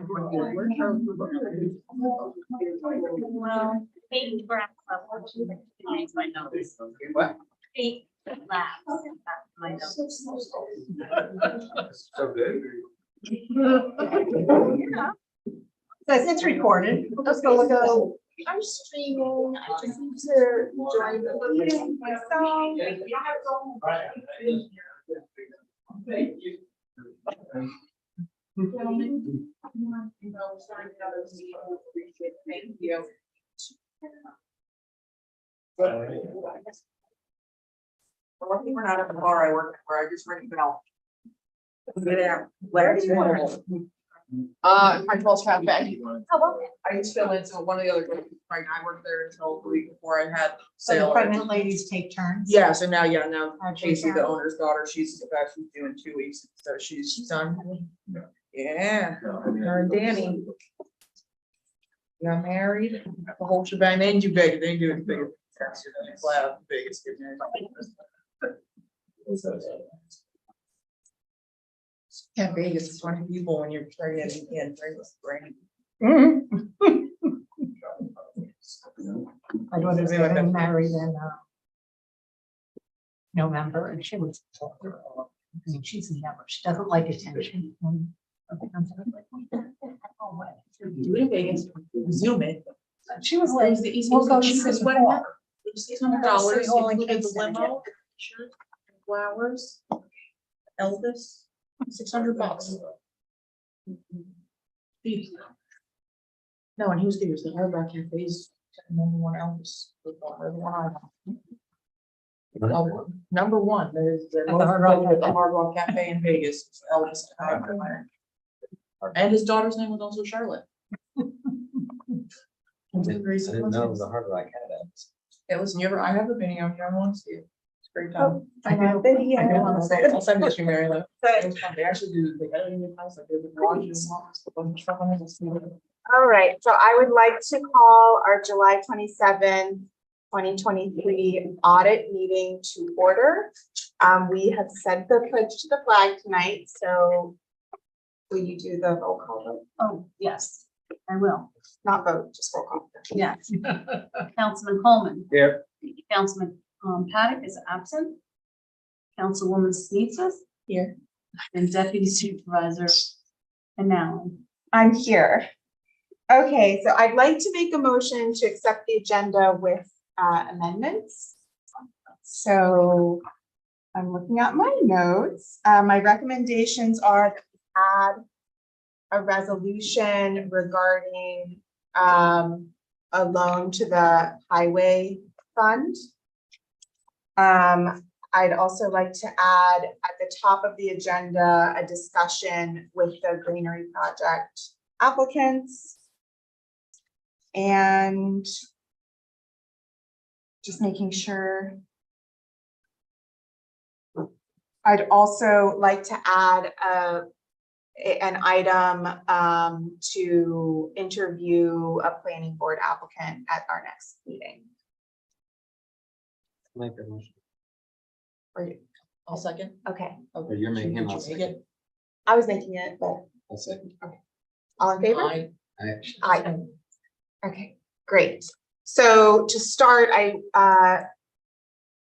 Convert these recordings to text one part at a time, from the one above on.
Well, eight grabs up. That's my notes. What? 8 labs. That's my notes. So good. Yeah. Says it's recorded. Let's go. I'm streaming. I just need to join the meeting myself. Thank you. Thank you. We're not at the bar I work at, where I just ring the bell. Yeah. Where do you want to? Huntsville's Cafe. I used to fill in, so one of the other girls, right, I worked there until the week before I had So the sale. pregnant ladies take turns? Yeah, so now Okay. Casey, the owner's daughter, she's actually doing 2 weeks, so she's done. Yeah, her and Danny. Got married, the whole shebang, they didn't do big, they didn't do it big. Flat out the biggest. Get married. Yeah, Vegas is 20 people when you're pregnant and Vegas, right? My daughter's getting married in November, and she was, I mean, she's never, she doesn't like attention. Do it in Vegas, Zoom it. She was It like, was the easiest, we'll go to cheapest City wedding Hall. ever. It was $600, Hall in included the Kingston. limo, shirt, flowers, Elvis, $600. No, and he was good, he was the Hard Rock Cafe's #1 Elvis. Number one, there's the At the Hard Rock Cafe. Hard Rock Cafe in Vegas, it's Elvis. And his daughter's name was also Charlotte. I didn't know it was a Hard Rock had it. It was never, I have the video, if you ever want to see it. It's a great time. I know. I don't want to say it. I'll send it to you, Mary Lou. It was fun. They actually do the editing in house, like they would watch it. All right, so I would like to call our July 27, 2023 audit meeting to order. We have sent the pledge to the flag tonight, so will you do the roll call vote? Oh, yes, I will. Not vote, just roll call. Yes. Councilman Coleman. Here. Councilman Paddock is absent. Councilwoman Sneezes. Here. And Deputy Supervisor Allen. I'm here. Okay, so I'd like to make a motion to accept the agenda with amendments. So I'm looking at my notes. My recommendations are that we add a resolution regarding a loan to the highway fund. I'd also like to add at the top of the agenda, a discussion with the greenery project applicants. And just making sure. I'd also like to add an item to interview a planning board applicant at our next meeting. Make a motion. Are you? I'll second. Okay, Or you're making him, Did I'll you make second. it? I was making it, but I'll second. all in favor? Aye. Aye. Okay, great. So to start, I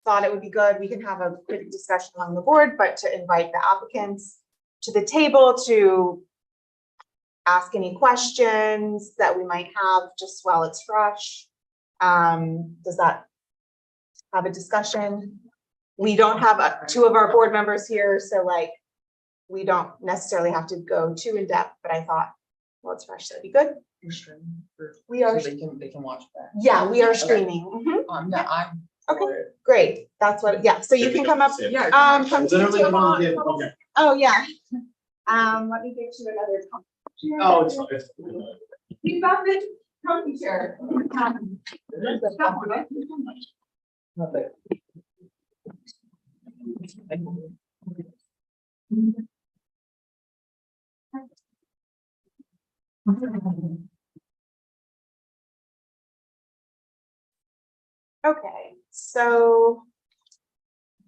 thought it would be good, we can have a quick discussion among the board, but to invite the applicants to the table to ask any questions that we might have just while it's fresh. Does that have a discussion? We don't have 2 of our board members here, so like, we don't necessarily have to go too in depth, but I thought, well, it's fresh, that'd be good. You're streaming for- We are, So they can watch that. yeah, we are Okay. streaming. Mhm. Yeah, I'm. Okay. for it. Great, that's what, yeah, so you can come up, Yeah. come to Literally the one did, okay. Oh, yeah. Let me get you another. Oh, it's fine. You got the comfy chair. Nothing. Okay, so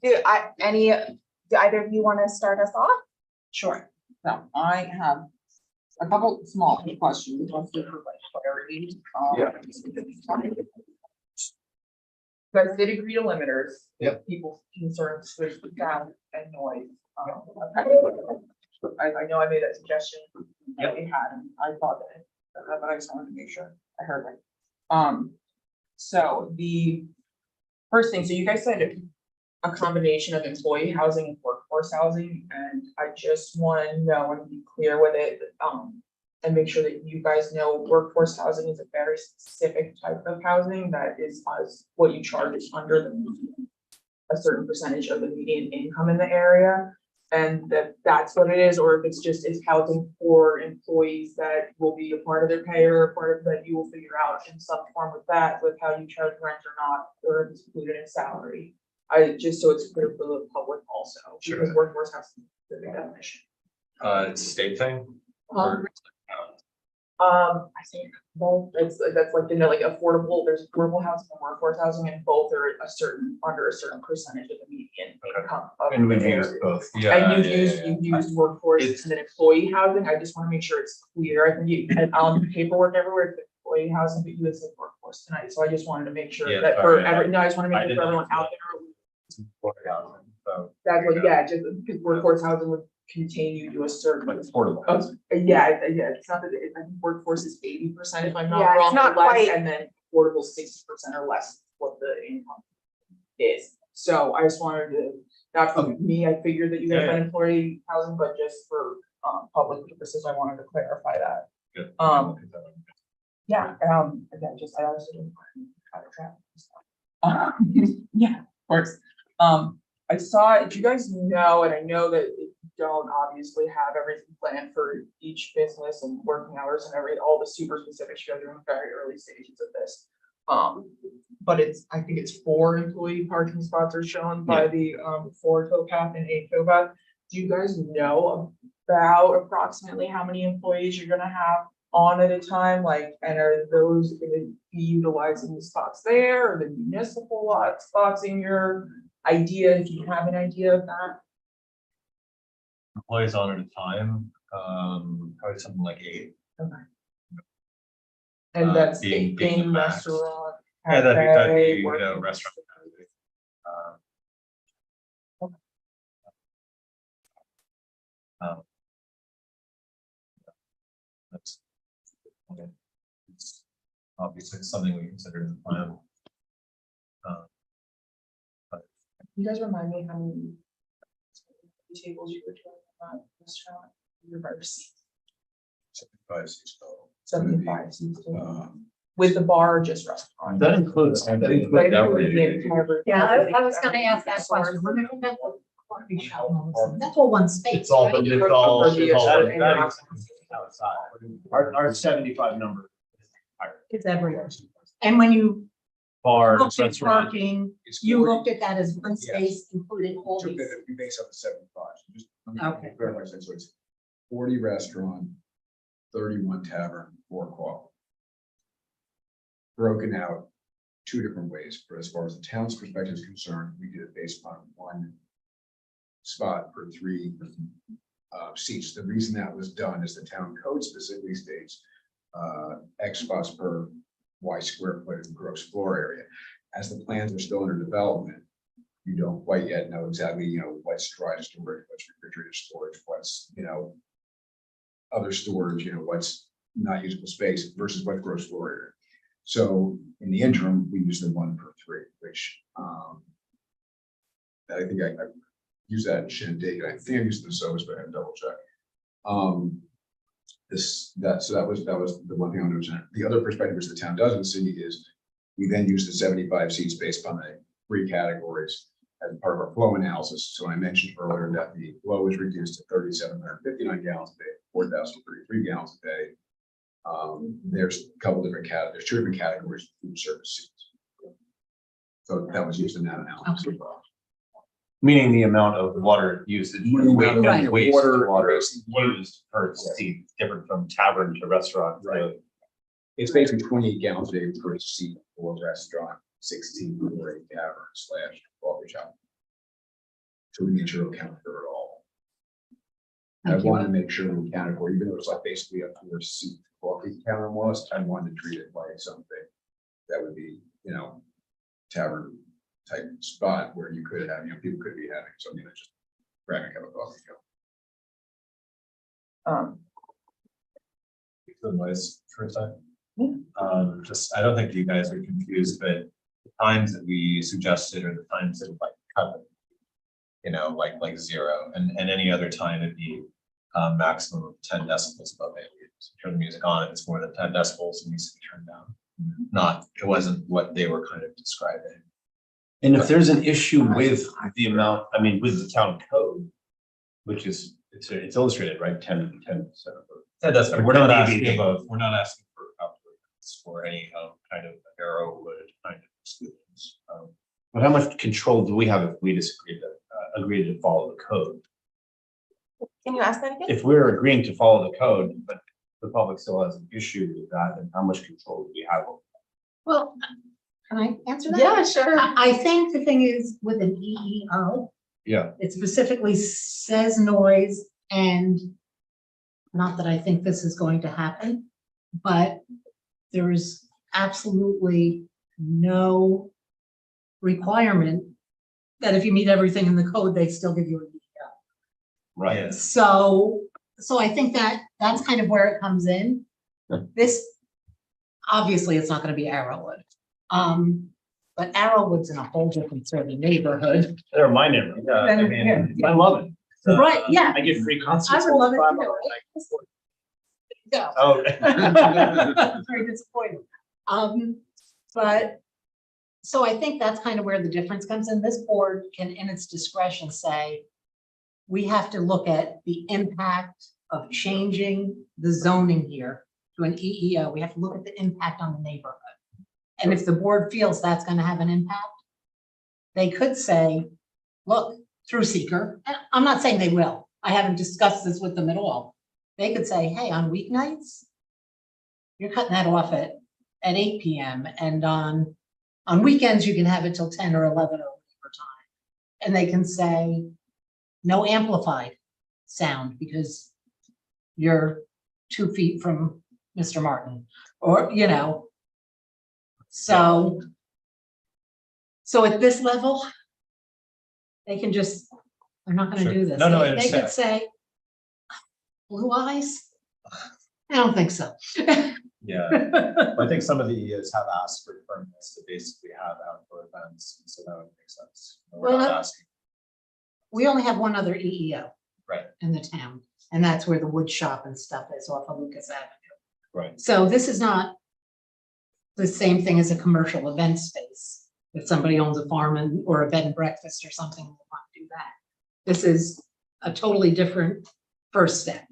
do either of you want to start us off? Sure. Now, I have a couple small questions, just for like clarity. You guys did agree to limiters. Yep. People's concerns with sound and noise. I know I made that suggestion that we had, and I thought that, but I just wanted to make sure I heard right. So the first thing, so you guys said a combination of employee housing and workforce housing, and I just want to know and be clear with it, and make sure that you guys know workforce housing is a very specific type of housing that is as what you charge is under the median, a certain percentage of the median income in the area, and that's what it is, or if it's just is housing for employees that will be a part of their pay or a part of that you will figure out in some form with that, with how you charge rent or not, or if it's included in salary. Just so it's clear for the public also, because Sure. workforce has the definition. It's a state thing. Or- I think both, that's like, like affordable, there's affordable housing and workforce housing, and both are under a certain percentage of the median Okay. income. of And we've the used area. both. And you've used workforce It's- and then employee housing, I just wanna make sure it's clear, I think you, and paperwork everywhere, it's employee housing, but you had said workforce tonight, so I just wanted to make sure Yeah, that sorry, for no, I just wanna I make sure didn't for everyone know. out there. So, That's what, yeah, just because workforce housing would continue to a certain. like affordable. Yeah, it's not that, I think workforce is 80% if I'm not Yeah, it's wrong, not or less, quite- and then affordable 60% or less what the income is. So I just wanted to, not for me, I figured that you guys Yeah, had employee housing, but just for public purposes, I wanted to clarify that. Good. Yeah, again, just, I also didn't want to cut traffic and stuff. Yeah, of course. I saw, do you guys know, and I know that you don't obviously have everything planned for each business and working hours and all the super specifics, you guys are in very early stages of this. But I think it's 4 employee parking spots are shown by the 4 towpath and 8 towpath. Do you guys know about approximately how many employees you're gonna have on at a time, like, and are those gonna be utilizing the spots there, or the municipal lot spots in your idea, if you have an idea of that? Employees on at a time, probably something like 8. And that's being the in max. restaurant. Yeah, that'd cafe, be, working restaurant. Um, That's. Okay. It's obviously something we consider in the plan. You guys remind me how many tables you were doing in that restaurant? Your bar seats, 75 seats total. 75 seats, Um, with the bar or just restaurant? That includes. That includes the entire- Yeah, I was gonna ask that question. We're gonna have that coffee shop and all this stuff. That's all one space. It's all, right? it's all. For the- it's all- that- that includes outside. Our 75 number. is higher. It's everywhere. And when you Bar, looked at restaurant. parking, It's you 40. looked at that as one space, including all Took these. that, we base up to 75. So just let me Okay. clarify that. So it's 40 restaurant, 31 tavern, 4 coffee. Broken out 2 different ways, but as far as the town's perspective is concerned, we did it based on 1 spot per 3 seats. The reason that was done is the town code specifically states X spots per Y square foot of gross floor area. As the plans are still under development, you don't quite yet know exactly, what's dry storage, what's refrigerated storage, what's, other storage, what's not usable space versus what gross floor area. So in the interim, we use the 1 per 3, which I think I use that in Shindig, and I think I used it in Sovas, but I had to double check. So that was the one thing I want to mention. The other perspective which the town does in the city is we then use the 75 seats based on the 3 categories as part of our flow analysis. So I mentioned earlier that the flow was reduced to 3,759 gallons a day, 4,033 gallons a day. There's a couple different categories, 2 different categories of food service seats. So that was used in that analysis as well. Meaning the amount of water usage, Right. and waste Water- water waste. used per seat, different from tavern to restaurant. Right. It's basically 28 gallons a day per seat for restaurant, 16 for a tavern / coffee shop. So we make sure to account for it all. I Thank you. wanted to make sure we counted for, even though it's like basically a 4-seat coffee counter almost, I wanted to treat it like something that would be, you know, tavern type spot where you could have, you know, people could be having something that's just grabbing a cup of coffee. The noise for a second. Just, I don't think you guys are confused, but the times that we suggested are the times that like cut it. You know, like 0, and any other time it'd be maximum of 10 decibels above ambient. So turn the music on, if it's more than 10 decibels, it needs to be turned down. Not, it wasn't what they were kind of describing. And if there's an issue with the amount, I mean, with the town code, which is, it's illustrated, right, 10%. 10 decibels, we're Ten not asking dB. above, we're not asking for outdoors or any kind of arrowwood kind of exclusions. But how much control do we have if we disagree agree to follow the code? Can you ask that again? If we're agreeing to follow the code, but the public still has an issue with that, then how much control do we have? Well, can I answer that? Yeah, sure. I think the thing is with an EEO, Yeah. it specifically says noise, and not that I think this is going to happen, but there is absolutely no requirement that if you meet everything in the code, they still give you an EEO. Right. Yes. So I think that that's kind of where it comes in. This, obviously, it's not gonna be Arrowwood. But Arrowwood's in a whole different sort of neighborhood. They're my neighborhood. Yeah, I Then, mean, yeah. I love it. Right, yeah. I get free concerts. I would all love the it time. too. Go. Oh. Very disappointed. But, so I think that's kind of where the difference comes in. This board can, in its discretion, say, we have to look at the impact of changing the zoning here to an EEO. We have to look at the impact on the neighborhood. And if the board feels that's gonna have an impact, they could say, look, through seeker, and I'm not saying they will. I haven't discussed this with them at all. They could say, hey, on weeknights, you're cutting that off at 8 PM, and on weekends, you can have it till 10 or 11 or whatever time. And they can say, no amplified sound because you're 2 feet from Mr. Martin, or, you know. So at this level, they can just, they're not gonna Sure. do this. No, I They could understand. say, blue eyes? I don't think so. Yeah, I think some of the EEOs have asked for permits to basically have outdoor events, so that would make sense. We're Well, not asking. We only have one other EEO. Right. In the town, and that's where the wood shop and stuff is off of Lucas Avenue. Right. So this is not the same thing as a commercial event space. If somebody owns a farm or a bed and breakfast or something, they want to do that. This is a totally different first step.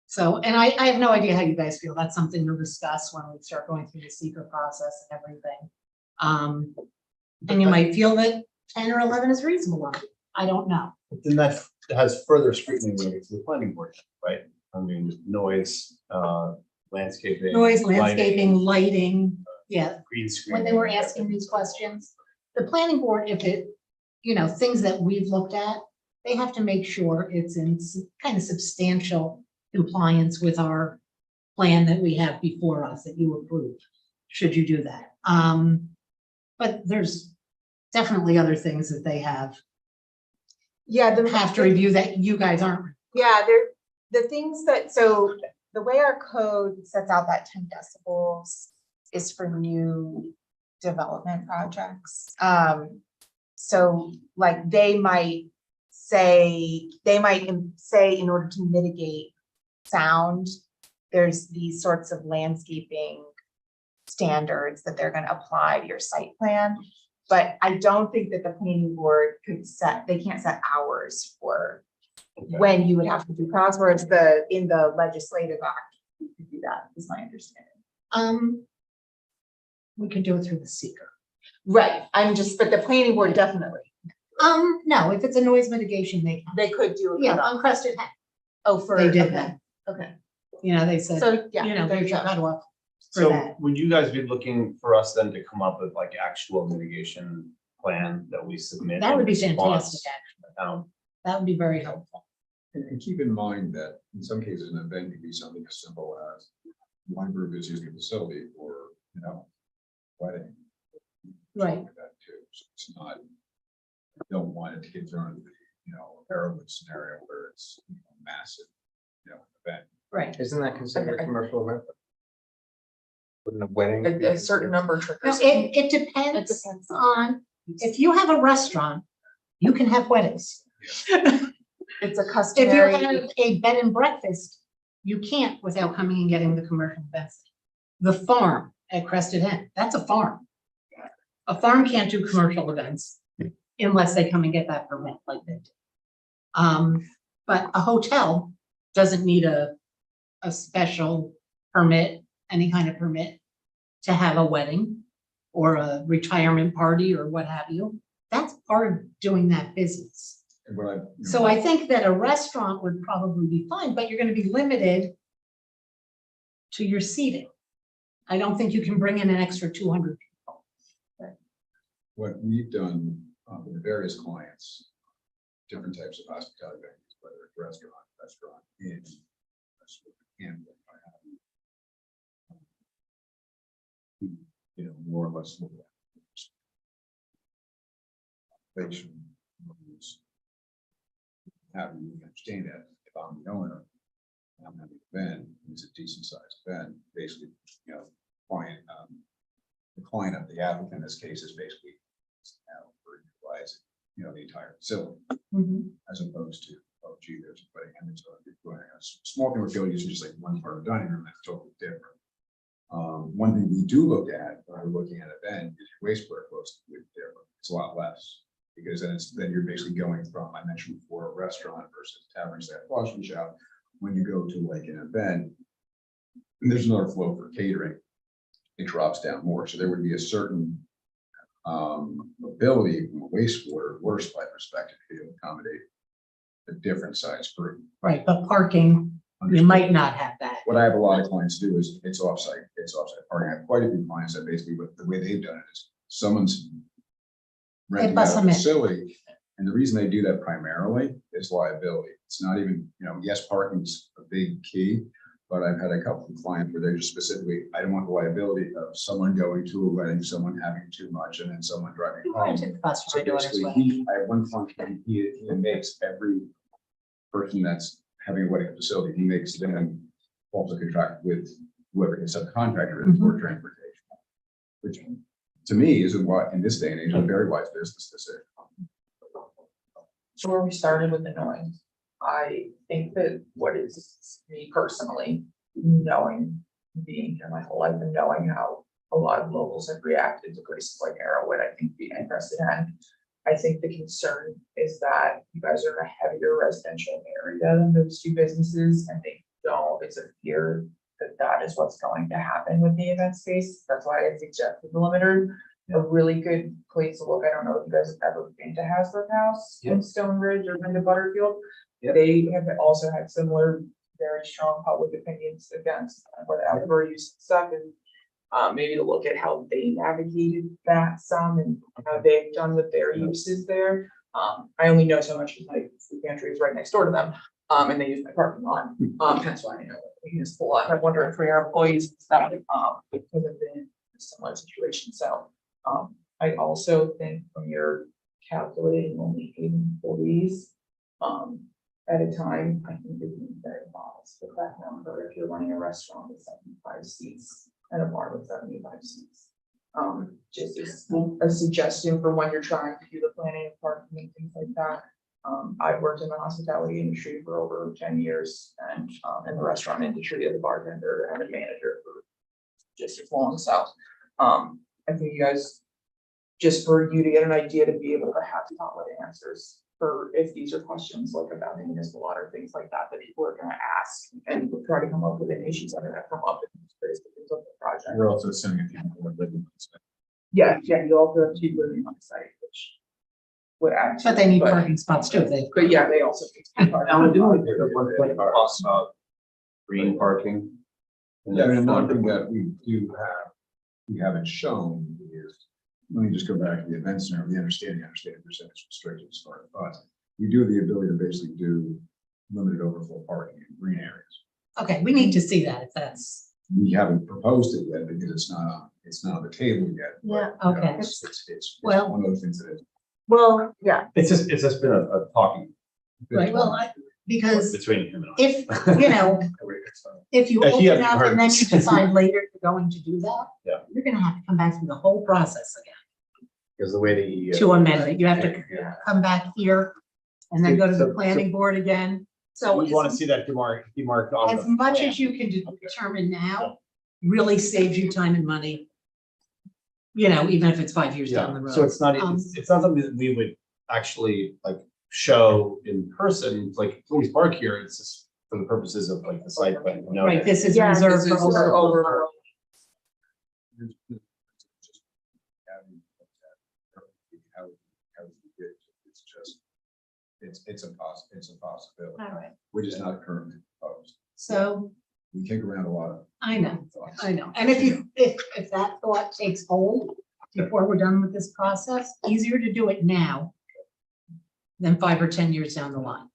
So, and I have no idea how you guys feel. That's something we'll discuss when we start going through the seeker process and everything. And you might feel that 10 or 11 is reasonable. I don't know. But then that has further scrutiny when it gets to the planning board, right? I mean, noise, landscaping. Noise, lighting, landscaping, lighting, yeah. green screen. When they were asking these questions, the planning board, if it, things that we've looked at, they have to make sure it's in kind of substantial compliance with our plan that we have before us that you approve, should you do that. But there's definitely other things that they have to review that you guys aren't. Yeah, they're the things that, so the way our code sets out that 10 decibels is for new development projects. So like they might say in order to mitigate sound, there's these sorts of landscaping standards that they're going to apply to your site plan. But I don't think that the planning board they can't set hours for when you would have to do cause, whereas in the legislative act, you could do that, is my understanding. We could do it through the seeker. Right, but the planning board definitely, No, if it's a noise mitigation, they could do it. yeah, on Crested Hen. Oh, for. They did okay, that. Okay, They said, so, yeah. there's there you your go. cutoff for So that. would you guys be looking for us then to come up with like actual mitigation plan that we submit? That would be in response fantastic, actually. to town? That would be very helpful. And keep in mind that in some cases, an event could be something as simple as one group is using a facility for, wedding. Right. Like that too. So it's not, I don't want it to get thrown into the, heroin scenario where it's massive, event. Right. Isn't that considered a commercial event? Wouldn't a wedding? be A certain considered- number No, triggers. it depends on, if you have a restaurant, you can have weddings. It's a If you customary. have a bed and breakfast, you can't without coming and getting the commercial events. The farm at Crested Inn, that's a farm. A farm can't do commercial events unless they come and get that permit like they do. But a hotel doesn't need a special permit, any kind of permit to have a wedding or a retirement party or what have you. That's part of doing that business. And what I. So I think that a restaurant would probably be fine, but you're gonna be limited to your seating. I don't think you can bring in an extra 200 people. What we've done with various clients, different types of hospitality venues, whether it's restaurant, inn, and more or less. They should have you understand that if I'm the owner, and I'm having an event, it's a decent sized event, basically, client, the client of the applicant in this case is basically utilizing, the entire facility, as opposed to, oh gee, there's a wedding and it's a small commercial use is just like one part of the dining room, that's totally different. One thing we do look at when we're looking at an event is your waste square close to different. It's a lot less. Because then you're basically going from, I mentioned before, a restaurant versus tavern / washing shop. When you go to like an event, and there's another flow for catering, it drops down more. So there would be a certain ability from a water supply perspective to be able to accommodate a different size group. Right, but parking, you might not have that. What I have a lot of clients do is it's offsite parking. I have quite a few clients that basically the way they've done it is someone's renting bus out a them in. facility, and the reason they do that primarily is liability. It's not even, yes, parking's a big key, but I've had a couple of clients where they're just specifically, I don't want the liability of someone going to a wedding, someone having too much, and then someone driving You home. rented the bus for So my daughter's basically, wedding. I have one client, he makes every person that's having a wedding facility, he makes them also contract with whoever his subcontractor is for transportation, which to me is what in this day and age a very wise business decision. So where we started with the noise, I think that what is me personally, being here my whole life and knowing how a lot of locals have reacted to places like Arrowwood, I think being interested in. I think the concern is that you guys are in a heavier residential area than those two businesses, and it's a fear that is what's going to happen with the event space. That's why I suggested the limiter. A really good place to look. I don't know if you guys have ever been to Hasbrook House in Stone Ridge or been to Butterfield. They have also had similar, very strong public opinions against what outdoor use stuff, and maybe to look at how they navigated that some and how they've done with their uses there. I only know so much because my food pantry is right next door to them. And they use my parking lot. That's why I know the municipal lot. I wonder if for your employees, that could have been a similar situation. So, I also think when you're calculating only 8 employees, at a time, I think it'd be very modest with that number if you're running a restaurant with 75 seats and a bar with 75 seats. Just as a suggestion for when you're trying to do the planning and parking and things like that. I've worked in the hospitality industry for over 10 years and in the restaurant industry as a bartender and a manager for just as long. So I think you guys, just for you to get an idea to be able to have solid answers for if these are questions like about the municipal water, or things like that, that people are gonna ask and try to come up with any issues that are gonna come up in the project. We're also assuming if people are living. Yeah, you also have people living on site, which would add. to But they it, need parking spots too. But yeah, they also. need parking. Alan, didn't we talk about green parking? Yeah, I mean, another thing that we haven't shown is, let me just go back to the event center, we understand percentage restrictions as far as us. We do have the ability to basically do limited overflow parking in green areas. Okay, we need to see that if that's, We haven't proposed it yet because it's not on the table yet. but, Yeah, you know, okay. It's Well- one of those things that is. well, yeah, It's just been a talking right, well, because between him and I. if, you know, if you Actually, yeah, open you up heard and then this. you decide later you're going to do that. Yeah. You're gonna have to come back through the whole process Because the way that he. again to amend it. You have to come back here and then go to the So- planning board again. So We want to as, see that demarked on as the much plan. as you can determine now, really saves you time and money. You know, even if it's 5 years down the Yeah, road. so it's not, Um, it's not something that we would actually like show in person, like please park here, it's just for the purposes of like the site plan. No. Right, this is Yeah, reserved This for is for overflow. overflow. It's just, it's a possibility, All right, which is not currently proposed. so We kick around a lot of I know, thoughts. I know. And if that thought takes hold before we're done with this process, easier to do it now than 5 or 10 years down the line.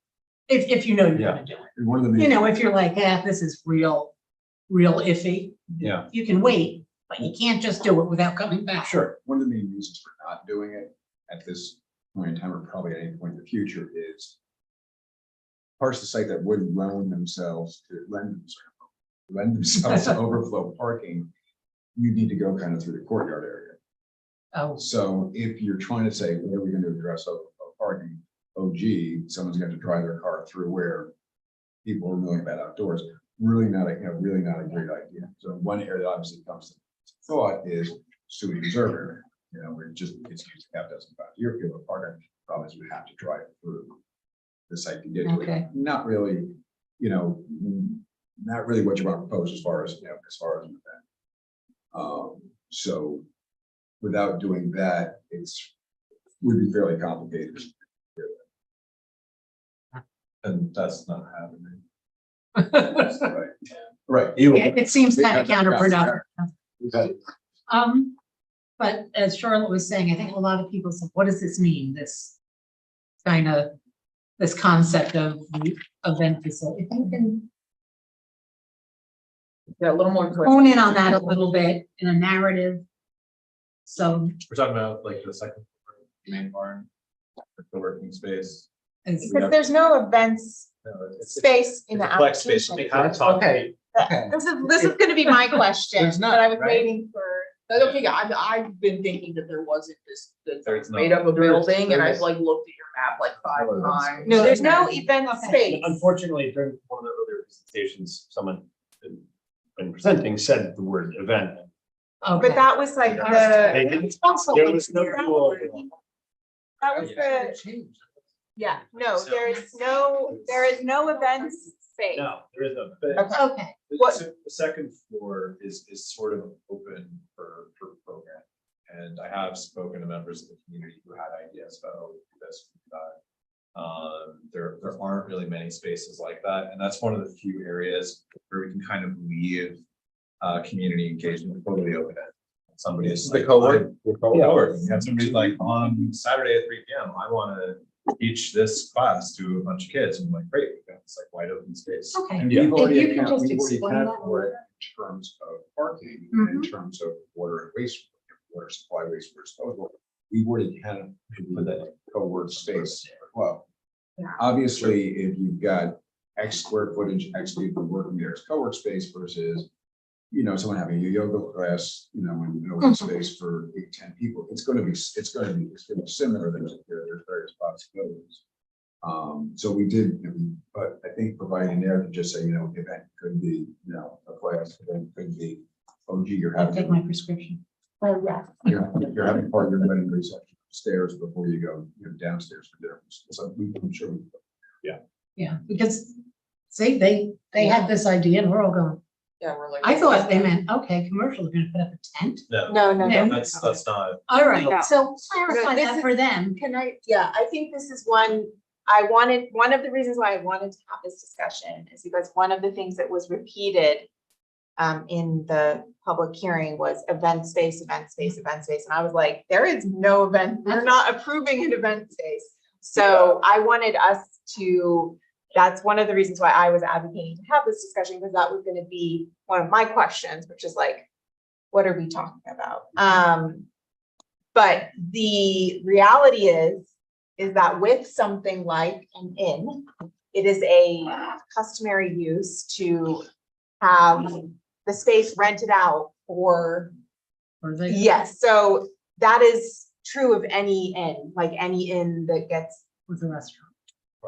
If you know you're gonna do it. And one of the main. You know, if you're like, this is real iffy, Yeah, you can wait, but you can't just do it without coming back. sure. One of the main reasons for not doing it at this point in time, or probably at any point in the future, is parts of the site that would lend themselves to overflow parking. You need to go kind of through the courtyard area. Oh, So if you're trying to say, what are we going to address overflow parking? Oh, gee, someone's going to drive their car through where people are milling about outdoors. Really not a great idea. So one area that obviously comes to thought is sewage reserve area. You know, it's used half dozen times a year. People are parking, problem is we have to drive through the site to get to Okay. it. Not really, not really what you want to propose as far as an event. So without doing that, would be fairly complicated. And that's not happening. Right. Right. it seems kind of counterproductive. Right. But as Charlotte was saying, I think a lot of people said, what does this mean? This concept of the event facility. If you can Yeah, a little more. hone in on that a little bit in a narrative. So We're talking about like the second floor, main barn, the working space. it's, because there's no events No, it's- space in it's the a flex space. application. We kind of talked. Okay. Okay. This is gonna be my question, There's not, but I was right? waiting for. But okay, I've been thinking that there wasn't that There's made not. up a building, and there I've is. like looked at your map like 5 times. No, there's no event Okay. space. Unfortunately, during one of the earlier presentations, someone when presenting said the word event. okay. But that was like They the, didn't, there was no rule. that was the, yeah, no, there is no events space. No, there is no. but Okay, What- The second floor is sort of open for program. And I have spoken to members of the community who had ideas about, oh, we do this, we do that. There aren't really many spaces like that, and that's one of the few areas where we can kind of leave community engagement totally open. Somebody is like, co-work? co-working. You have somebody like on Saturday at 3 p.m. I want to teach this class to a bunch of kids. And I'm like, great, we've got this like wide open space. okay. And Yeah. we've already If you can accounted, just we've already explain accounted that. for it in terms of parking, and in terms of water and waste, water supply, wastewater disposal. We've already accounted for that co-work space as well. Yeah. Obviously, if you've got X square footage, X people working there as co-work space versus, someone having a yoga class, in an open space for 8-10 people, it's going to be similar. There's various possibilities. So we did, but I think providing there to just say, event could be, a class, event could be, oh gee, you're I'll take my having, prescription. Oh, yeah. you're having part of your wedding reception upstairs before you go, downstairs for dinner. So I'm sure. Yeah, because see, they had this idea and we're all going, Yeah, we're like. I thought they meant, okay, commercial, they're gonna put up a tent. No, No. that's not. All right, No. so clarify This that is- for them. Can I, I think this is one of the reasons why I wanted to have this discussion is because one of the things that was repeated in the public hearing was event space. And I was like, there is no event, we're not approving an event space. So I wanted us to that's one of the reasons why I was advocating to have this discussion, because that was gonna be one of my questions, which is like, what are we talking about? But the reality is that with something like an inn, it is a customary use to have the space rented out for, Or they. yes, so that is true of any inn, like any inn that gets, With a restaurant.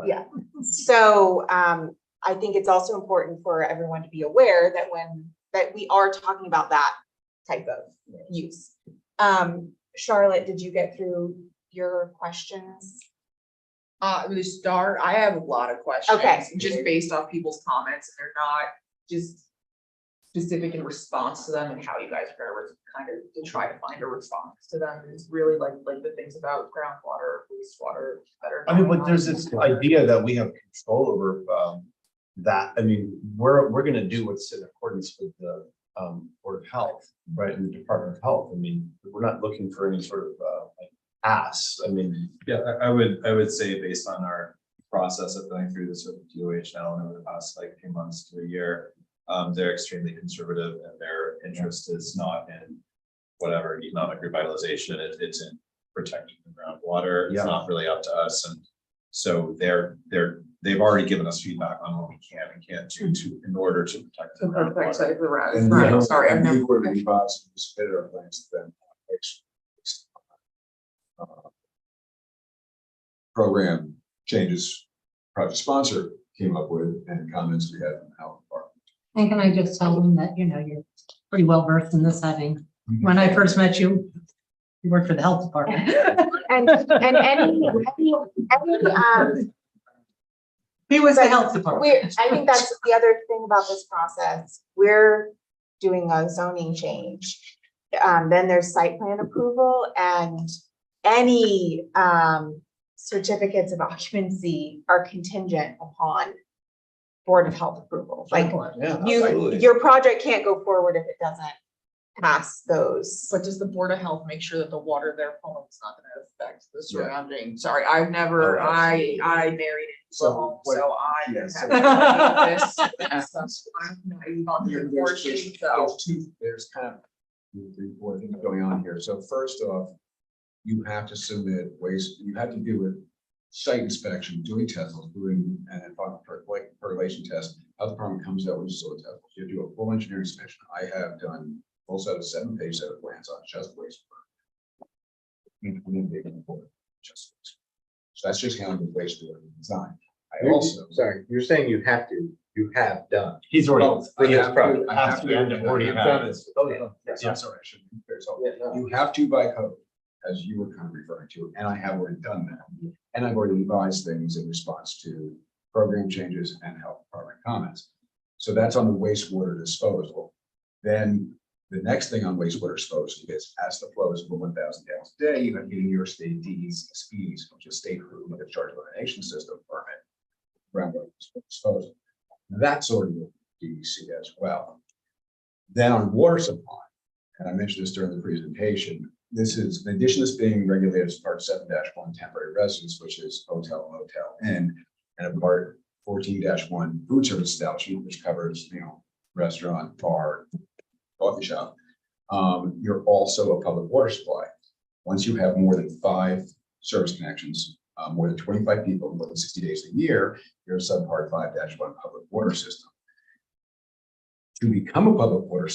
yeah. So I think it's also important for everyone to be aware that we are talking about that type of use. Charlotte, did you get through your questions? To start, I have a lot of questions. Okay. Just based off people's comments, and they're not just specific in response to them, and how you guys are gonna kind of to try to find a response to them is really like the things about groundwater, wastewater that are. I mean, going but there's on. this idea that we have control over, that, I mean, we're gonna do what's in accordance with the, Board of Health, right, and the Department of Health. I mean, we're not looking for any sort of, like, pass, I mean. Yeah, I would say based on our process of going through this with DOH now and over the past like few months to a year, they're extremely conservative and their interest is not in whatever economic revitalization, it's in protecting the groundwater. It's Yeah. not really up to us, and so they've already given us feedback on what we can and can't do in order to protect the Perfect, so groundwater. if we're right, And right, sorry, I've and we never. were revised and submitted our plans to them. Program changes project sponsor came up with and comments we had from the health department. And can I just tell them that, you're pretty well versed in this, having, when I first met you, you worked for the health department. And any, He was the health department. I think that's the other thing about this process. We're doing a zoning change. Then there's site plan approval, and any certificates of occupancy are contingent upon Board of Health approval. Like Yeah, your project can't go forward if it doesn't pass those. But does the Board of Health make sure that the water they're pulling is not gonna affect the surrounding, sorry, I've never, Oh, I married into a home, what- so I yeah, have so- this. I'm naive on the There's portion, so. there's kind of three, four things going on here. So first off, you have to submit waste, you have to do a site inspection, doing tests, doing and final percolation test. Health department comes out with soil test. You do a full engineering inspection. I have done a full set of 7-page set of plans on just waste. So that's just handling wastewater design. I also. Sorry, you're saying you have done. He's already. Well, I his have to- project I has have to be to- already I have done to- this. Okay. Yes, I'm sorry, I shouldn't be clear. So Yeah, no. you have to by code, as you were kind of referring to, and I have already done that. And I've already revised things in response to program changes and health department comments. So that's on the wastewater disposal. Then the next thing on wastewater disposal is as the flow is over 1,000 gallons a day, you have New York State DECs, which is state approved discharge elimination system permit. Groundwater disposal. That's already with DEC as well. Then on water supply, and I mentioned this during the presentation, this is, in addition to this being regulated as part 7-1 temporary residence, which is hotel, motel, inn, and a part 14-1 food service establishment, which covers, restaurant, bar, coffee shop. You're also a public water supply. Once you have more than 5 service connections, more than 25 people, more than 60 days a year, you're a subpart 5-1 public water system. To become a public water,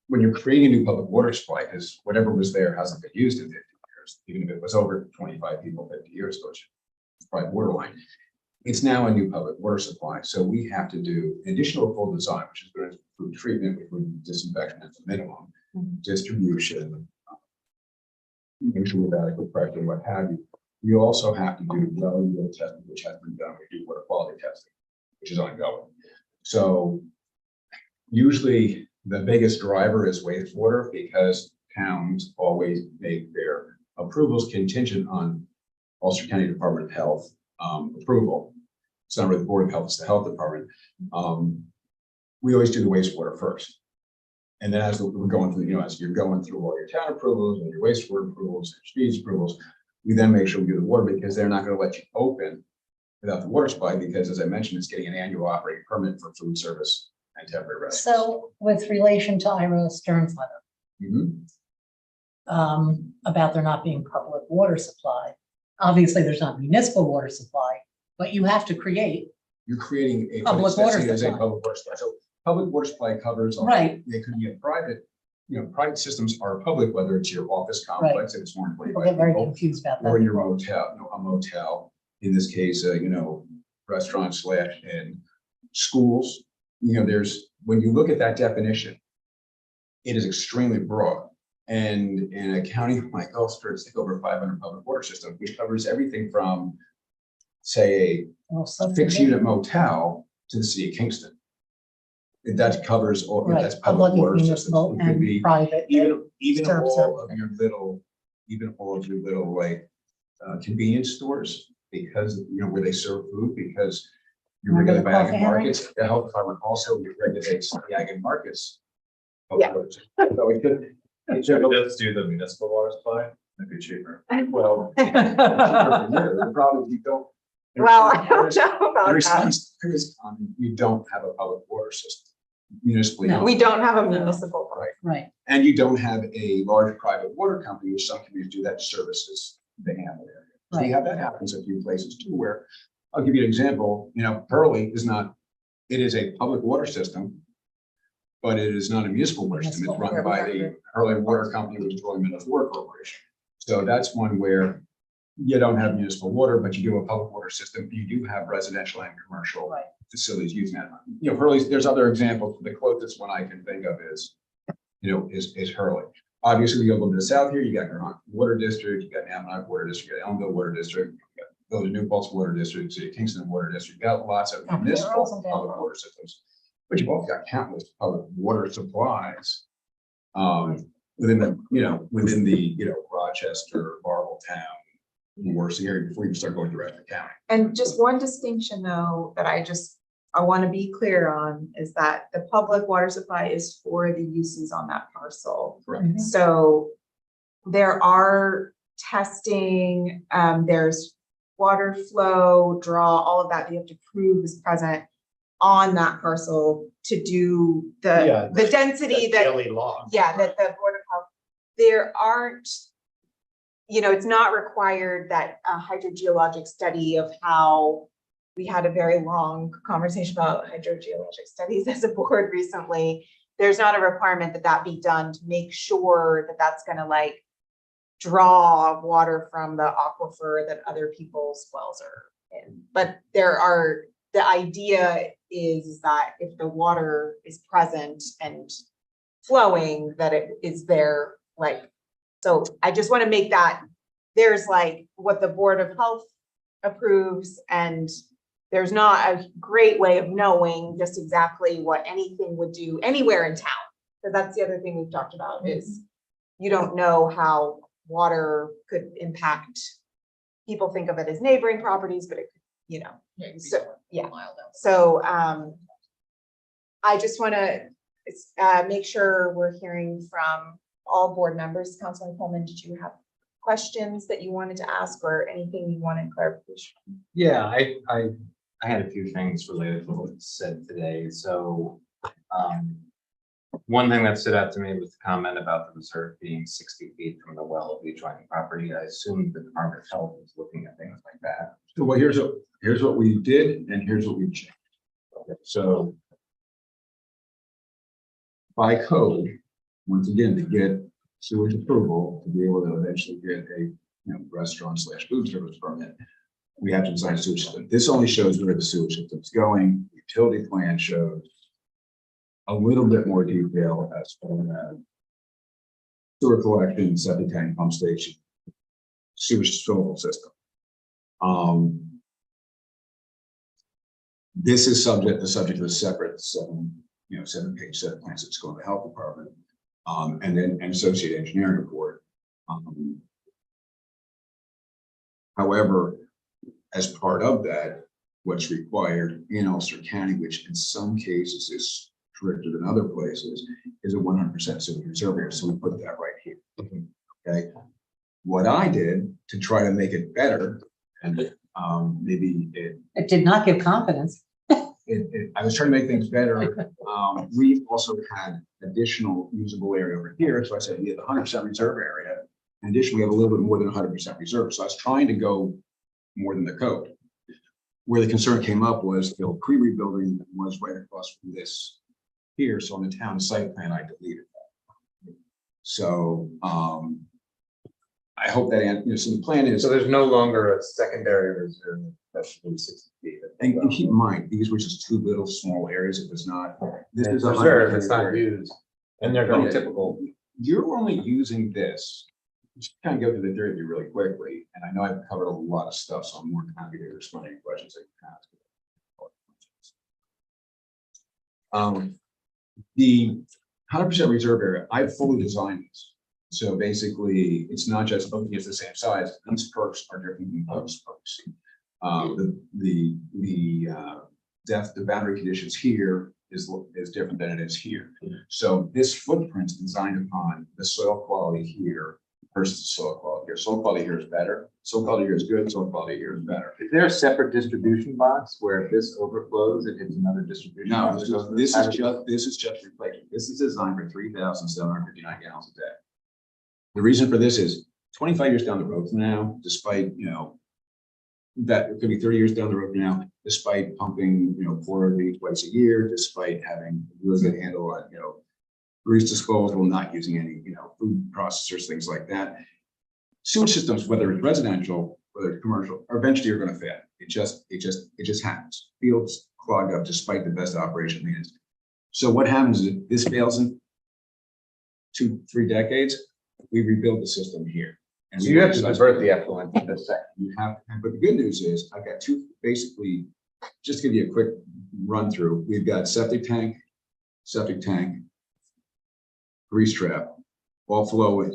when you're creating a new public water supply, because whatever was there hasn't been used in 50 years, even if it was over 25 people 50 years ago, which is probably borderline. It's now a new public water supply. So we have to do additional full design, which is going to include treatment, include disinfection at the minimum, distribution, making sure with adequate pressure, what have you. We also have to do well yield testing, which has been done. We do water quality testing, which is ongoing. So usually the biggest driver is wastewater, because towns always make their approvals contingent on Ulster County Department of Health approval. It's not really the Board of Health, it's the health department. We always do the wastewater first. And then as we're going through, as you're going through all your town approvals and your wastewater approvals, and speeds approvals, we then make sure we do the water, because they're not going to let you open without the water supply, because as I mentioned, it's getting an annual operating permit for food service and temporary residence. So with relation to Ira Stern's letter, Mhm. about there not being public water supply, obviously there's not municipal water supply, but you have to create, You're creating a. Public it's designated water as a supply. public water supply. So public water supply covers. Right. They could be a private, private systems are public, whether it's your office complex, if it's more than people 25 get very people. confused about Or that. your motel, a motel, in this case, restaurants and schools. When you look at that definition, it is extremely broad. And in a county like Ulster, it's like over 500 public water system, which covers everything from, say, Well, a subdivision. fixed unit motel to the city of Kingston. That covers all, Right, that's public water municipal systems. It could and be private. even serves all of everything. your little like convenience stores, because where they serve food, because you Remember regulate the ag coffee and house? markets, the health department also regulates the ag and markets. Yeah. So it could, Just do the municipal water supply, it'd be cheaper. well, the problem is you don't. Well, I don't know about There that. is, you don't have a public water system municipally. No. owned. We don't have a municipal. Right. Right, And you don't have a large private water company, which some communities do that services the Hamlet area. So we have that happens in a few places too, where I'll give you an example, Hurley is not, it is a public water system, but it is not a municipal water system. It's run by the Hurley Water Company, which is Hurley Minnesota Water Corporation. So that's one where you don't have municipal water, but you do a public water system. You do have residential and commercial Right. facilities using that. Hurley's, there's other examples. The closest one I can think of is Hurley. Obviously, we go a little bit south here, you got Vermont Water District, you got Ammonite Water District, you got Elmville Water District, you got Village of New Paltz Water District, City of Kingston Water District, you got lots of Yeah, municipal they're all public water systems. But you've also got countless public water supplies within the Rochester, Barbletown, Worcester area before you start going to the rest of the county. And just one distinction though, that I want to be clear on is that the public water supply is for the uses on that parcel. Correct. So there are testing, there's water flow, draw, all of that you have to prove is present on that parcel to do Yeah, the density that, Daily law. yeah, that the Board of Health, there aren't, it's not required that a hydrogeologic study of how we had a very long conversation about hydrogeologic studies as a board recently. There's not a requirement that that be done to make sure that that's going to like draw water from the aquifer that other people's wells are in. But the idea is that if the water is present and flowing, that it is there, like, so I just want to make that there's like what the Board of Health approves, and there's not a great way of knowing just exactly what anything would do anywhere in town. Because that's the other thing we've talked about is you don't know how water could impact. People think of it as neighboring properties, but it could, so, yeah. So I just want to make sure we're hearing from all board members. Councilman Coleman, did you have questions that you wanted to ask or anything you wanted clarification? Yeah, I had a few things related to what was said today. So one thing that stood out to me was the comment about the reserve being 60 feet from the well of the adjoining property. I assume the Department of Health is looking at things like that. So well, here's what we did and here's what we changed. So by code, once again, to get sewage approval, to be able to eventually get a restaurant / food service permit, we have to design a sewage system. This only shows where the sewage system is going. The utility plan shows a little bit more detail as far as sewer collection, septic tank, pump station, sewage disposal system. This is the subject of a separate 7-page set of plans that's going to the health department, and then an associated engineering report. However, as part of that, what's required in Ulster County, which in some cases is stricter than other places, is a 100% sewage reserve area. So we put that right here. Okay. What I did to try to make it better, and Maybe It did not give confidence. I was trying to make things better. We also had additional usable area over here. So I said, we have 100% reserve area. In addition, we have a little bit more than 100% reserve. So I was trying to go more than the code. Where the concern came up was the pre-rebuilding was right across from this here. So on the town site plan, I deleted that. So I hope that, so the plan is, So there's no longer a secondary reserve that's within 60 feet. and keep in mind, these were just two little small areas. It was not, this It's is a reserve, it's 100% not reserve. used. And they're going typical. You're only using this. Just kind of go through the theory of you really quickly, and I know I've covered a lot of stuff, so I'm more than happy to respond to any questions that you ask. The 100% reserve area, I've fully designed this. So basically, it's not just looking at the same size. These perks are different than those perks. The boundary conditions here is different than it is here. So this footprint is designed upon the soil quality here versus the soil quality here. Soil quality here is better. Soil quality here is good. Soil quality here is better. Is there a separate distribution box where if this overflows, it hits another distribution? No, box? this is just replacement. This is designed for 3,759 gallons a day. The reason for this is 25 years down the road from now, despite, that it could be 30 years down the road from now, despite pumping, quarterly, twice a year, despite having a really good handle on, grease disposal, not using any, food processors, things like that. Sewage systems, whether it's residential, whether it's commercial, are eventually going to fail. It just happens. Fields clog up despite the best operation means. So what happens is if this fails in 2-3 decades, we rebuild the system here. And So you have to divert the effluent in this section. you have, but the good news is I've got two, basically, just to give you a quick run through, we've got septic tank, grease trap, all flow with,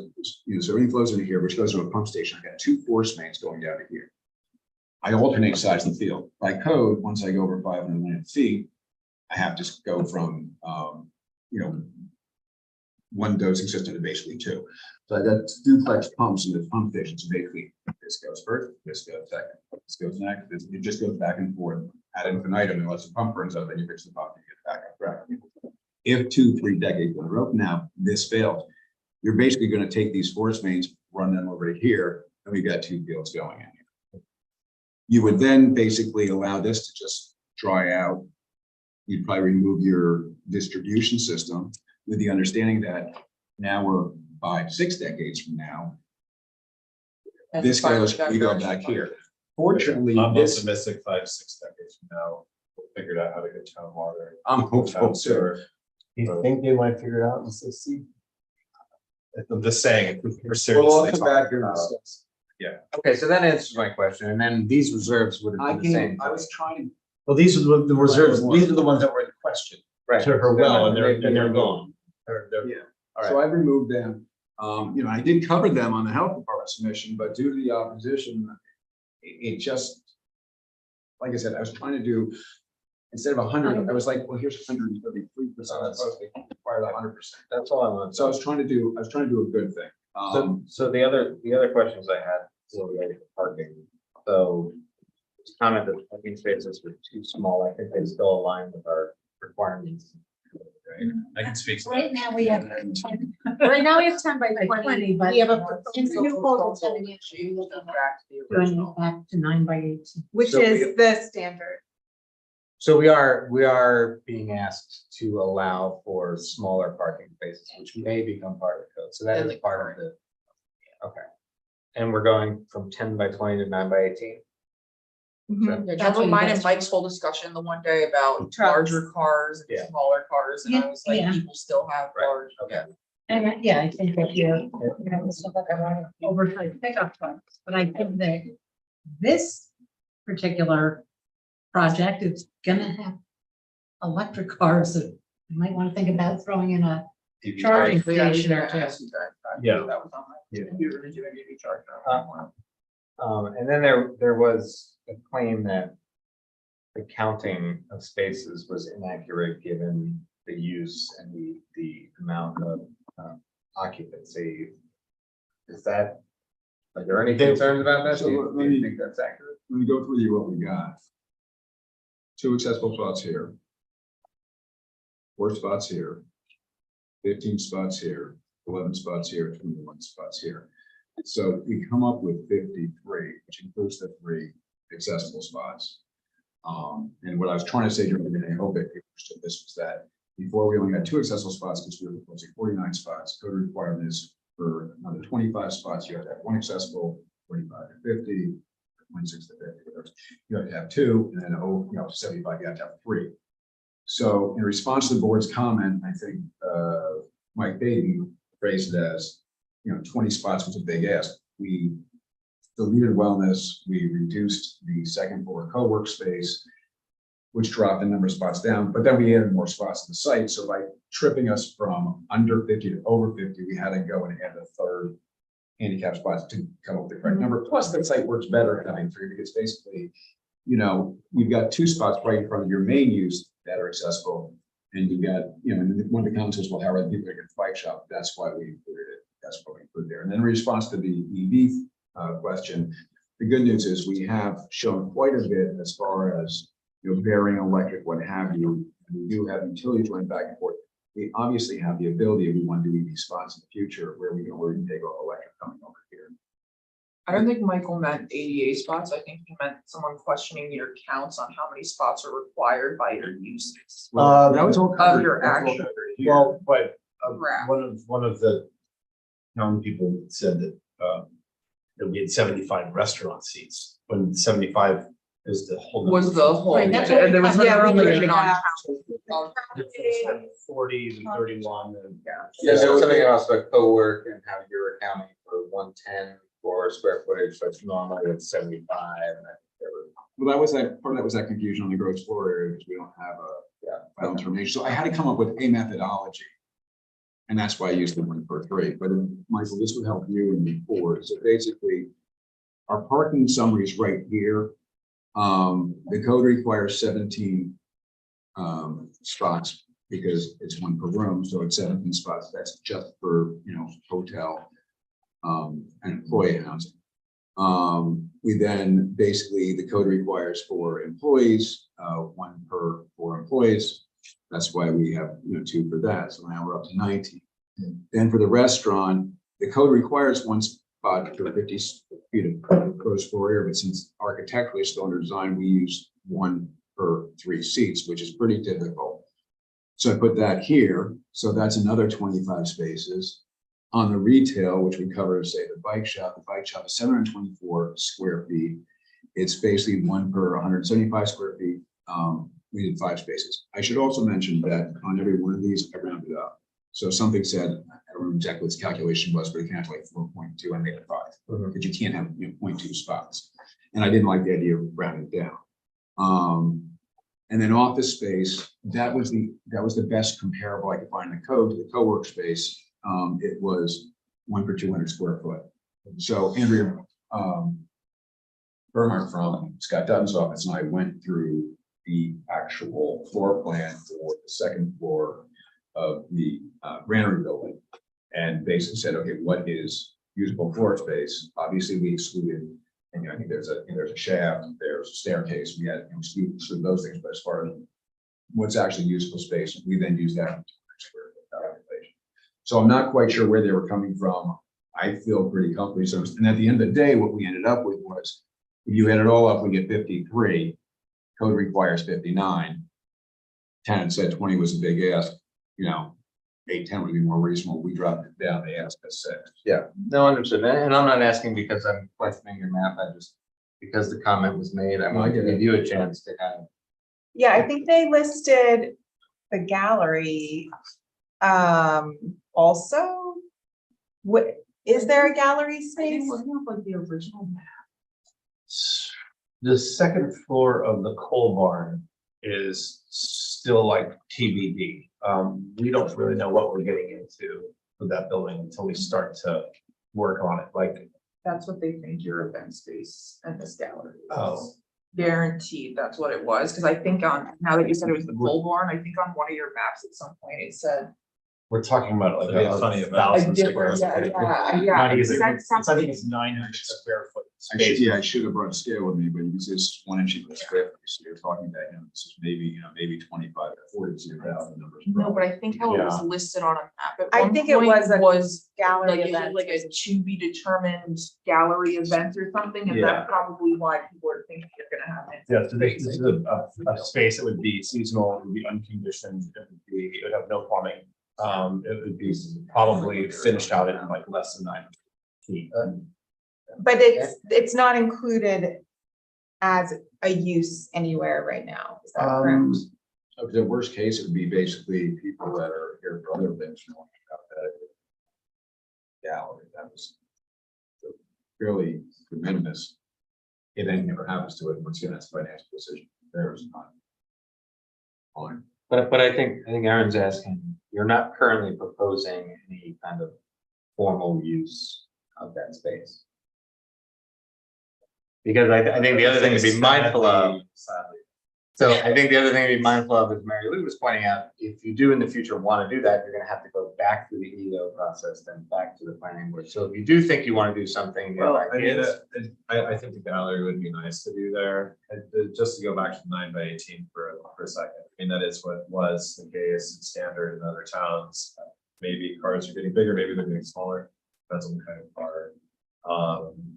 so everything flows into here, which goes to a pump station. I've got 2 force mains going down to here. I alternate sides in the field. By code, once I go over 500 million feet, I have to go from, one dosing system to basically 2. So I got duplex pumps in the pump station. So basically, this goes first, this goes second, this goes next. It just goes back and forth ad infinitum unless the pump burns up, then you fix the pump and get back on track. If 2-3 decades down the road now, this fails, you're basically going to take these force mains, run them over to here, and we've got 2 fields going in here. You would then basically allow this to just dry out. You'd probably remove your distribution system with the understanding that now we're 5-6 decades from now, this goes, we go back here. Fortunately, I'm this, optimistic 5-6 decades from now, we'll figure out how to get town water. I'm hopeful town too. sewer. You think they might figure it out in 60? I'm just saying, if we're Well, seriously I'll come back talking here and about, discuss. Okay, so that answers my question. And then these reserves would have been the same. I was trying to. Well, these are the reserves, these are the ones that were in question. Right. To her well, and they're removed. gone. Yeah. All So I removed them. I did cover them on the health department submission, but due to the opposition, it just, like I said, I was trying to do, instead of 100, I was like, well, here's 133%. That's supposed to be required 100%. That's all I want. So I was trying to do a good thing. So the other questions I had still related to parking. So this comment that parking spaces were too small, I think they still align with our requirements. I can speak to Right that. now, we have 10. Right now, we have 10 by By 20. 20, but We have a in the new code, it's 10 Back to the going original. back to 9 by 18. Which So is the standard. So we are being asked to allow for smaller parking spaces, which may become part of the code. So that Then is the part of the. Okay. And we're going from 10 by 20 to 9 by 18. Yeah, General mine and Mike's whole discussion the one day about larger cars Yeah. and smaller cars, and I was like, Yeah. people still have Right. large. Okay. And I think that you're, stuff like I oversized pickup trucks, but I think that this particular project is gonna have electric cars that you might want to think about throwing in a charging station or two. Yeah. That was on my computer to do an EV charger. And then there was a claim that the counting of spaces was inaccurate given the use and the amount of occupancy. Is that Are there any concerns about that? So Do you let me- think that's accurate? Let me go through what we got. 2 accessible spots here. 4 spots here. 15 spots here, 11 spots here, 21 spots here. So we come up with 53, which includes the 3 accessible spots. And what I was trying to say during the meeting, I hope it understood this, was that before we only had 2 accessible spots, because we were proposing 49 spots, code requirement is for another 25 spots, you have to have 1 accessible, 45 to 50, 26 to 50. You have to have 2, and then 75, you have to have 3. So in response to the board's comment, I think Mike Baden phrased it as, 20 spots was a big ask. We deleted wellness, we reduced the second floor co-work space, which dropped the number of spots down, but then we added more spots to the site. So by tripping us from under 50 to over 50, we had to go and add a third handicap spots to come up with the correct number. Plus, the site works better at having 3, because basically, we've got 2 spots right in front of your main use that are accessible. And you got, and one of the comments was, well, how are the people that get the bike shop? That's why we included it. That's what we included there. And then in response to the EV question, the good news is we have shown quite a bit as far as, varying electric, what have you. We do have utilities running back and forth. We obviously have the ability, if we want to do EV spots in the future, where we can take all electric coming over here. I don't think Michael meant ADA spots. I think he meant someone questioning your counts on how many spots are required by your uses. That was all Of covered. your That's all action. covered here. Well, but Correct. one of the town people said that we had 75 restaurant seats, when 75 is the whole. Was the whole, Right, and that's what we there was covered no earlier. restriction on Yeah. count. 40s and 31 and. Yeah, there was something else about co-work and how you're accounting for 110 for square footage, but normally it's 75. And I think there was. Well, that was part of that was that confusion on the gross floor area, because we don't have a final determination. So I had to come up with a methodology. And that's why I used the 1 per 3. But Michael, this would help you and the board. So basically, our parking summary is right here. The code requires 17 spots, because it's 1 per room, so it's 17 spots. That's just for hotel and employee housing. We then basically, the code requires 4 employees, 1 per 4 employees. That's why we have 2 for that. So now we're up to 19. Then for the restaurant, the code requires 1 spot per 50 feet of gross floor area, but since architecturally it's still under design, we use 1 per 3 seats, which is pretty typical. So I put that here. So that's another 25 spaces. On the retail, which we cover, say the bike shop is 724 square feet. It's basically 1 per 175 square feet. We did 5 spaces. I should also mention that on every one of these, I rounded up. So something said, I don't remember exactly what its calculation was, but it can have like 4.2, I made it 5. But you can't have 0.2 spots. And I didn't like the idea of rounding down. And then office space, that was the best comparable I could find in the code to the co-work space. It was 1 per 200 square foot. So Andrea Bernhardt from Scott Dutton's office and I went through the actual floor plan for the second floor of the granary building and basically said, okay, what is usable floor space? Obviously, we excluded, and I think there's a shaft, there's a staircase. We had excluded those things, but as far as what's actually usable space, we then used that calculation. So I'm not quite sure where they were coming from. I feel pretty comfortable. So, and at the end of the day, what we ended up with was, if you add it all up, we get 53. Code requires 59. Tenant said 20 was a big ask. 8, 10 would be more reasonable. We dropped it down. They asked us 6. Yeah, no, understood. And I'm not asking because I'm questioning your math. Because the comment was made, I want to give you a chance to have. Yeah, I think they listed the gallery. Also, what is there a gallery space? Like the original map. The second floor of the coal barn is still like TBD. We don't really know what we're getting into with that building until we start to work on it. Like, That's what they think your event space and this gallery is. Oh. Guaranteed, that's what it was, because I think now that you said it was the pole barn, I think on one of your maps at some point it said we're talking about like It'd be a a funny event. 1,000 Yeah, square. yeah, foot. yeah. Not even. That's I think it's 900 square foot. space. I should have brought a scale with me, but you can see it's 1 inch equals 50, so you're talking about, this is maybe 25 or 40, so you're out the numbers. No, but I think how it was Yeah. listed on a map at I one think it point was a was gallery like, event. like a to be determined gallery event or something, and Yeah. that's probably why people are thinking they're gonna have it. Yeah, so this is a space that would be seasonal, it would be unconditioned, it would have no plumbing. It would be probably finished out in like less than 9 feet. But it's not included as a use anywhere right now, is that correct? So the worst case, it would be basically people that are here for other things, about that. Gallery, that was fairly de minimis. If anything ever happens to it, once again, that's a financial decision, there is not. Fine. But I think Aaron's asking, you're not currently proposing any kind of formal use of that space. Because I think the other thing to be mindful of, Sadly. so I think the other thing to be mindful of, as Mary Lou was pointing out, if you do in the future want to do that, you're gonna have to go back to the EO process, then back to the planning board. So if you do think you want to do something, you have Well, I mean, ideas. I think the gallery would be nice to do there. Just to go back to 9x18 for a second. I mean, that is what was the case and standard in other towns. Maybe cars are getting bigger, maybe they're getting smaller, depends on the kind of car.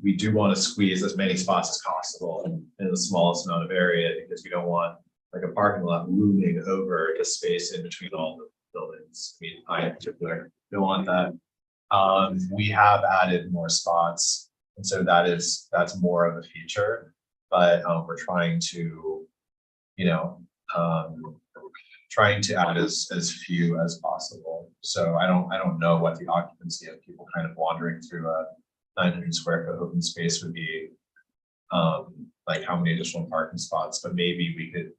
We do want to squeeze as many spots as possible in the smallest amount of area, because we don't want like a parking lot looming over the space in between all the buildings. I mean, I in particular don't want that. We have added more spots, and so that's more of a feature, but we're trying to, trying to add as few as possible. So I don't know what the occupancy of people kind of wandering through a 900 square foot open space would be, like how many additional parking spots, but maybe we could,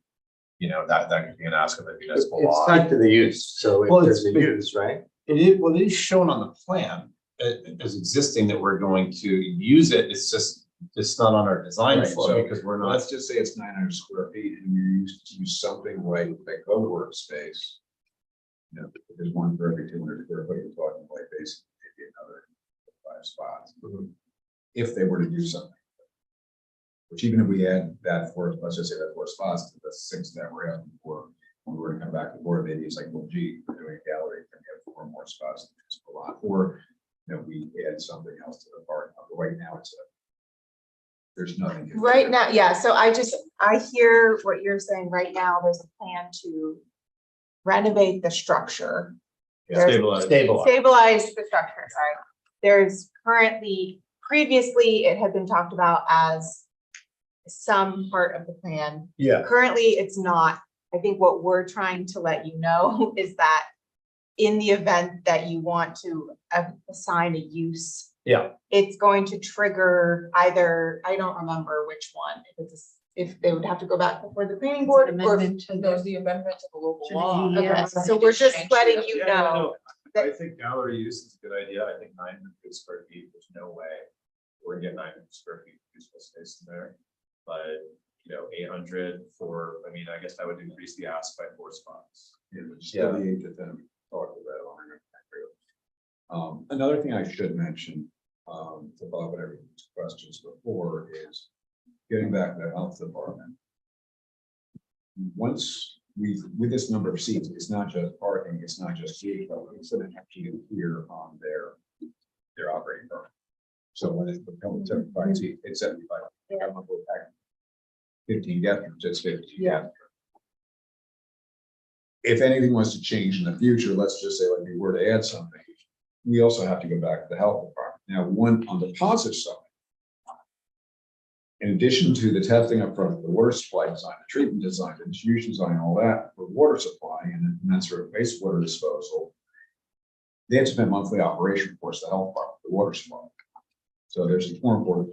that could be an ask of the municipal It's law. tied to the use, so Well, if there's a it's- use, right? It is shown on the plan as existing that we're going to use it, it's not on our design Right, flow so because we're not. Let's just say it's 900 square feet and you use something like co-work space. If there's one for every 200 square foot, you're talking like basically maybe another 5 spots. If they were to do something. Which even if we add that let's just say that 4 spots to the 6 that we're asking for, when we were to come back to board, maybe it's like, well, gee, we're doing a gallery, and we have 4 more spots, it's a lot. Or, we add something else to the park. Right now, there's nothing. Right now, yeah, so I hear what you're saying. Right now, there's a plan to renovate the structure. There's- Stabilize the structure, sorry. There's previously, it had been talked about as some part of the plan. Yeah. Currently, it's not. I think what we're trying to let you know is that in the event that you want to assign a use, Yeah. it's going to trigger either, I don't remember which one, if they would have to go back before the planning board or. Amendment to There's the. the amendment to the local To law. the, Okay, so we're just letting you Yeah, know. I think gallery use is a good idea. I think 900 square feet, there's no way we're gonna get 900 square feet of useful space in there. But, 800 I I guess that would increase the ask by 4 spots. It would still be 8 to 10. Talk about it. Another thing I should mention, to Bob and everyone's questions before, is getting back to the health department. Once with this number of seats, it's not just parking, it's not just vehicle, it's going to actually appear on their operating permit. So when it's become 75 seats, it's 75. Yeah. 15 guests, it's 15. Yeah. If anything was to change in the future, let's just say like we were to add something, we also have to go back to the health department. Now, on the positive side, in addition to the testing up front, the water supply design, the treatment design, the distribution design, all that for water supply and then commensurate wastewater disposal, they have to spend monthly operation reports to the health department, the water supply. So there's a form for a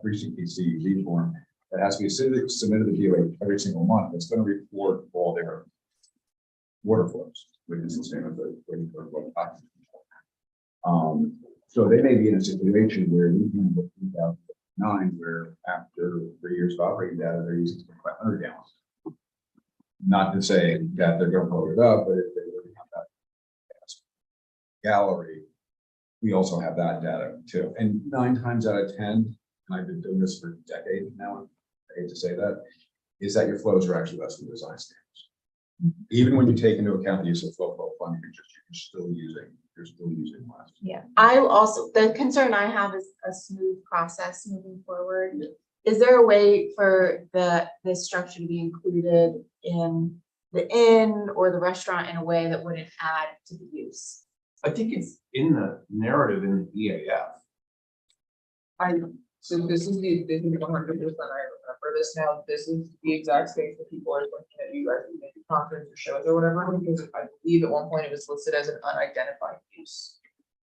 3CPC form that has to be submitted to the DOA every single month. It's going to report all their water flows, which is the same as the so they may be in a situation where we can look 2009, where after 3 years of operating data, they're using 2,500 gallons. Not to say that they're going to blow it up, but if they really have that, gallery, we also have that data too. And 9 times out of 10, and I've been doing this for decades now, I hate to say that, is that your flows are actually less than design standards. Even when you take into account the use of flow funding, you're still using less. Yeah, I also, the concern I have is a smooth process moving forward. Is there a way for this structure to be included in the inn or the restaurant in a way that wouldn't add to the use? I think it's in the narrative in the EAF. So this is 100%, I remember this now, this is the exact space that people are looking at you guys, maybe conference or shows or whatever, because I believe at one point it was listed as an unidentified use.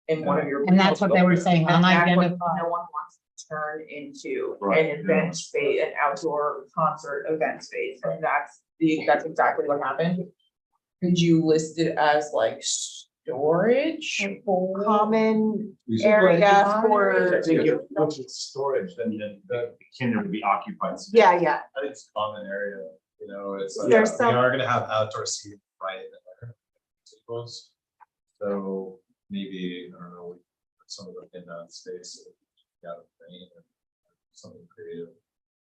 In one of your. And that's what they were saying, And that's what unidentified. no one wants to turn into Right, an event space, an outdoor concert event space, and that's exactly what happened. Could you list it as like storage for? Common We- area for, I think if it's storage, then the container would be occupied. space. yeah, I think it's a common area, you know, it's like, There's we some- are gonna have outdoor seating right in there. Tables. So maybe, I don't know, we put some of them in that space. Yeah, something creative.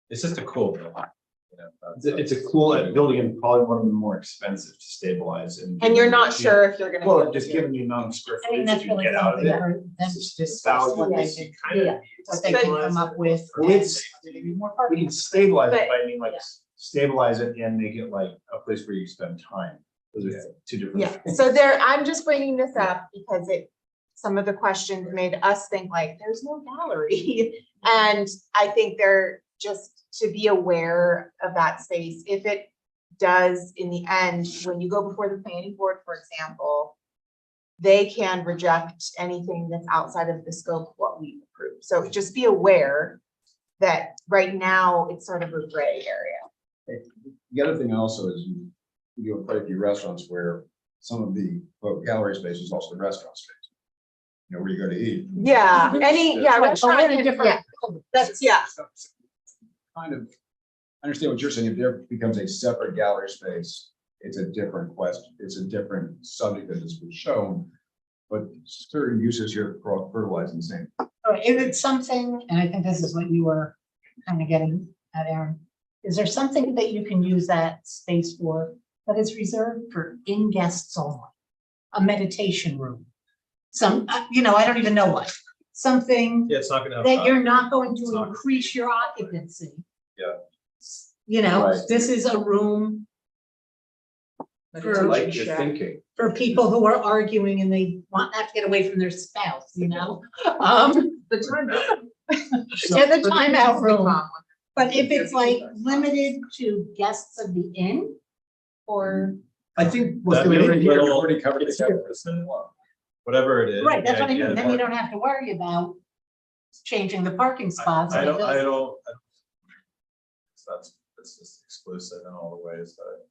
It's just a cool building, you know. It's a cool building and probably one of the more expensive to stabilize. and you're not sure if you're gonna. Well, just given the amount of square I mean, footage that's you can really get out of something it. for them to discuss Thousands, what they you did, kind of yeah, what they can come up with. Well, it's- and maybe more We parking. can stabilize it, But- but I mean, like, stabilize it and make it like a place where you spend time. Those are two different. Yeah, things. so I'm just bringing this up because some of the questions made us think like, there's no gallery. And I think they're just to be aware of that space. If it does in the end, when you go before the planning board, for example, they can reject anything that's outside of the scope of what we approve. So just be aware that right now it's sort of a gray area. The other thing also is you have quite a few restaurants where some of the gallery space is also the restaurant space. You know, where you go to eat. Yeah, Right, restaurant, but we're in a yeah, different- that's, yeah. Kind of, I understand what you're saying. If there becomes a separate gallery space, it's a different question. It's a different subject that has been shown. But certain uses here fertilizing the same. All right, is it something, and I think this is what you were kind of getting at, Aaron, is there something that you can use that space for that is reserved for in-guests only? A meditation room, I don't even know what, something Yeah, it's not gonna have. that you're not going It's to not- increase your occupancy. Yeah. Right. This is a room Meditation For- Like you're shack. thinking. for people who are arguing and they want not to get away from their spouse, The time. And the timeout room. But if it's like limited to guests of the inn, or, I think. That we little- Already covered it. Whatever it is. right, that's the what I mean, idea then you that- don't have to worry about changing the parking spots. I don't, because- that's just exclusive in all the ways that.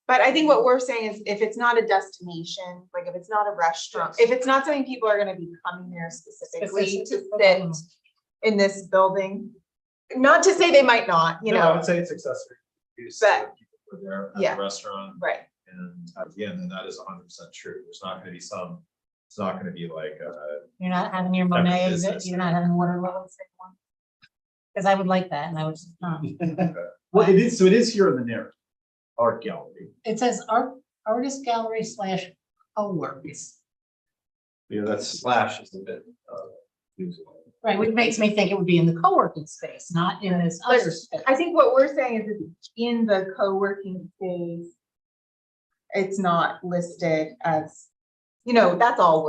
But I think what we're saying is if it's not a destination, like if it's not a restaurant, if it's not something people are gonna be coming there specifically to sit in this building, not to say they might not, No, I would say it's accessory use. But- so people were there at yeah. the restaurant, right? and again, and that is 100% true. There's not gonna be it's not gonna be like, You're not having your Separate Monet business. exit, you're not having water levels. Because I would like that, and I would, Well, it is, so it is here in the narrative, art gallery. it says artist gallery / co-works. That slash is a bit, usable. Right, which makes me think it would be in the co-working space, not in this other space. I think what we're saying is that in the co-working space, it's not listed as, that's all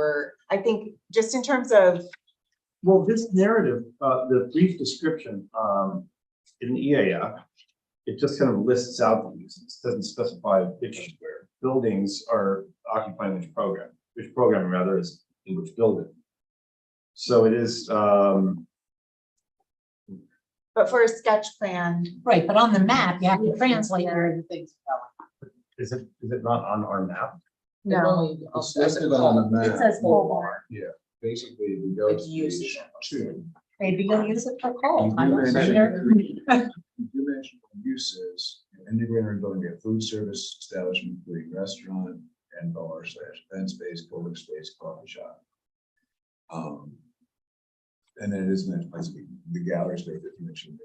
I think just in terms of, Well, this narrative, the brief description, in the EAF, it just kind of lists out the uses, doesn't specify which buildings are occupying which program rather is in which building. So it is, but for a sketch plan, Right, but on the map, you have to translate where the things are is it not on our map? no. It's listed on the map. It says full bar. Yeah, basically, we go to It's used. page 2. Maybe you'll use it for You coal. do I'm not mention- sure. you do mention uses, integrated building, we have food service establishment, including restaurant, and bar slash event space, co-work space, coffee shop. And then it is meant, the gallery space that you mentioned.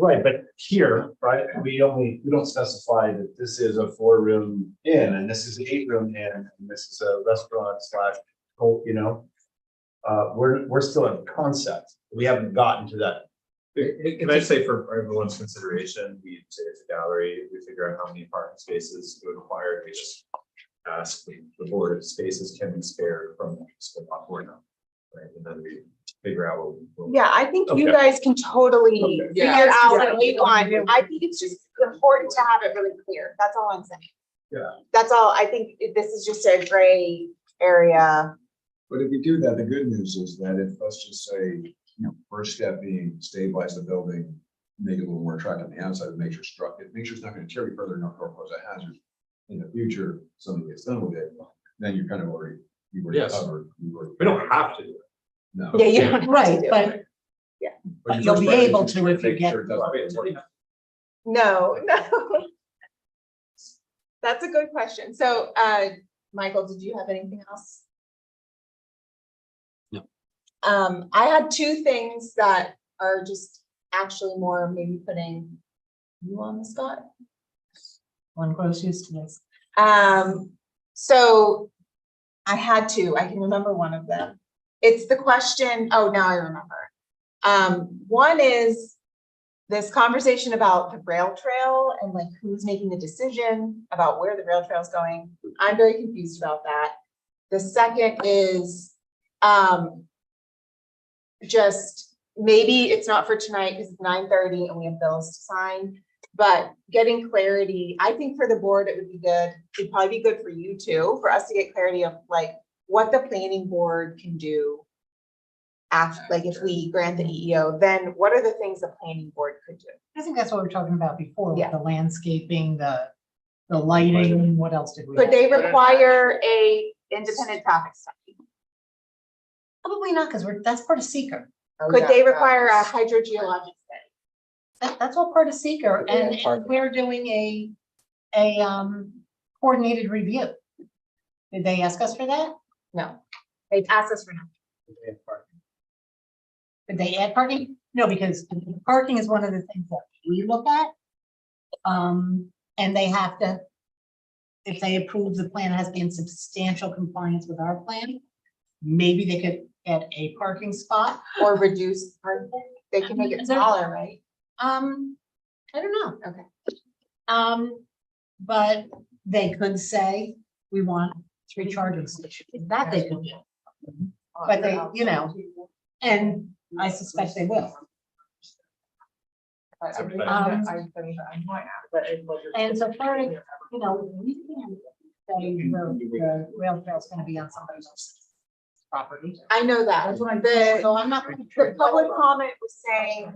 Right, but here, right, we don't specify that this is a 4-room inn and this is an 8-room inn and this is a restaurant slash, you know. We're still in concept. We haven't gotten to that. Can I just say for everyone's consideration, we say it's a gallery, we figure out how many parking spaces it would require, we just ask the board if spaces can be spared from the split off or not. Right, and then we figure out what. Yeah, I think you Okay. guys can totally Okay. figure Yeah. out Yeah. what you want. I think it's just important to have it really clear. That's all I'm saying. Yeah. That's all. I think this is just a gray area. But if we do that, the good news is that if, let's just say, first step being stabilize the building, make it a little more attractive on the outside, make sure it's not gonna carry further enough or cause a hazard. In the future, something gets done with it, then you're kind of already, you've already Yes. covered. We don't have to do it. No. Yeah, you don't have to Right, do it. but But you'll first be part is able just to if you make get. sure it doesn't- No. That's a good question. So, Michael, did you have anything else? No. I had two things that are just actually more maybe putting you on the spot. One gross use to this. So I had two, I can remember one of them. It's the question, oh, now I remember. One is this conversation about the rail trail and like who's making the decision about where the rail trail is going. I'm very confused about that. The second is, just maybe it's not for tonight because it's 9:30 and we have bills to sign. But getting clarity, I think for the board, it would be good. It'd probably be good for you too, for us to get clarity of like what the planning board can do. After, like if we grant the EEO, then what are the things the planning board could do? I think that's what we were talking about before, with Yeah. the landscaping, the lighting, what else did we? Could have? they require a independent traffic study? Probably not, because that's part of seeker. Could they require a hydrogeologic study? That's all part of seeker, and Yeah, part of it. we're doing a coordinated review. Did they ask us for that? No, they've asked us for nothing. Did they add parking? No, because parking is one of the things that we look at. And they have to, if they approve the plan has to be in substantial compliance with our plan, maybe they could add a parking spot. Or reduce parking, they can make it smaller, right? I don't know. Okay. But they could say, we want 3 charging stations, that they could do. But they, you know, and I suspect they will. And so far, you know, we can say the rail trail is gonna be on somebody else's property. I know that. So I'm not. The public comment was saying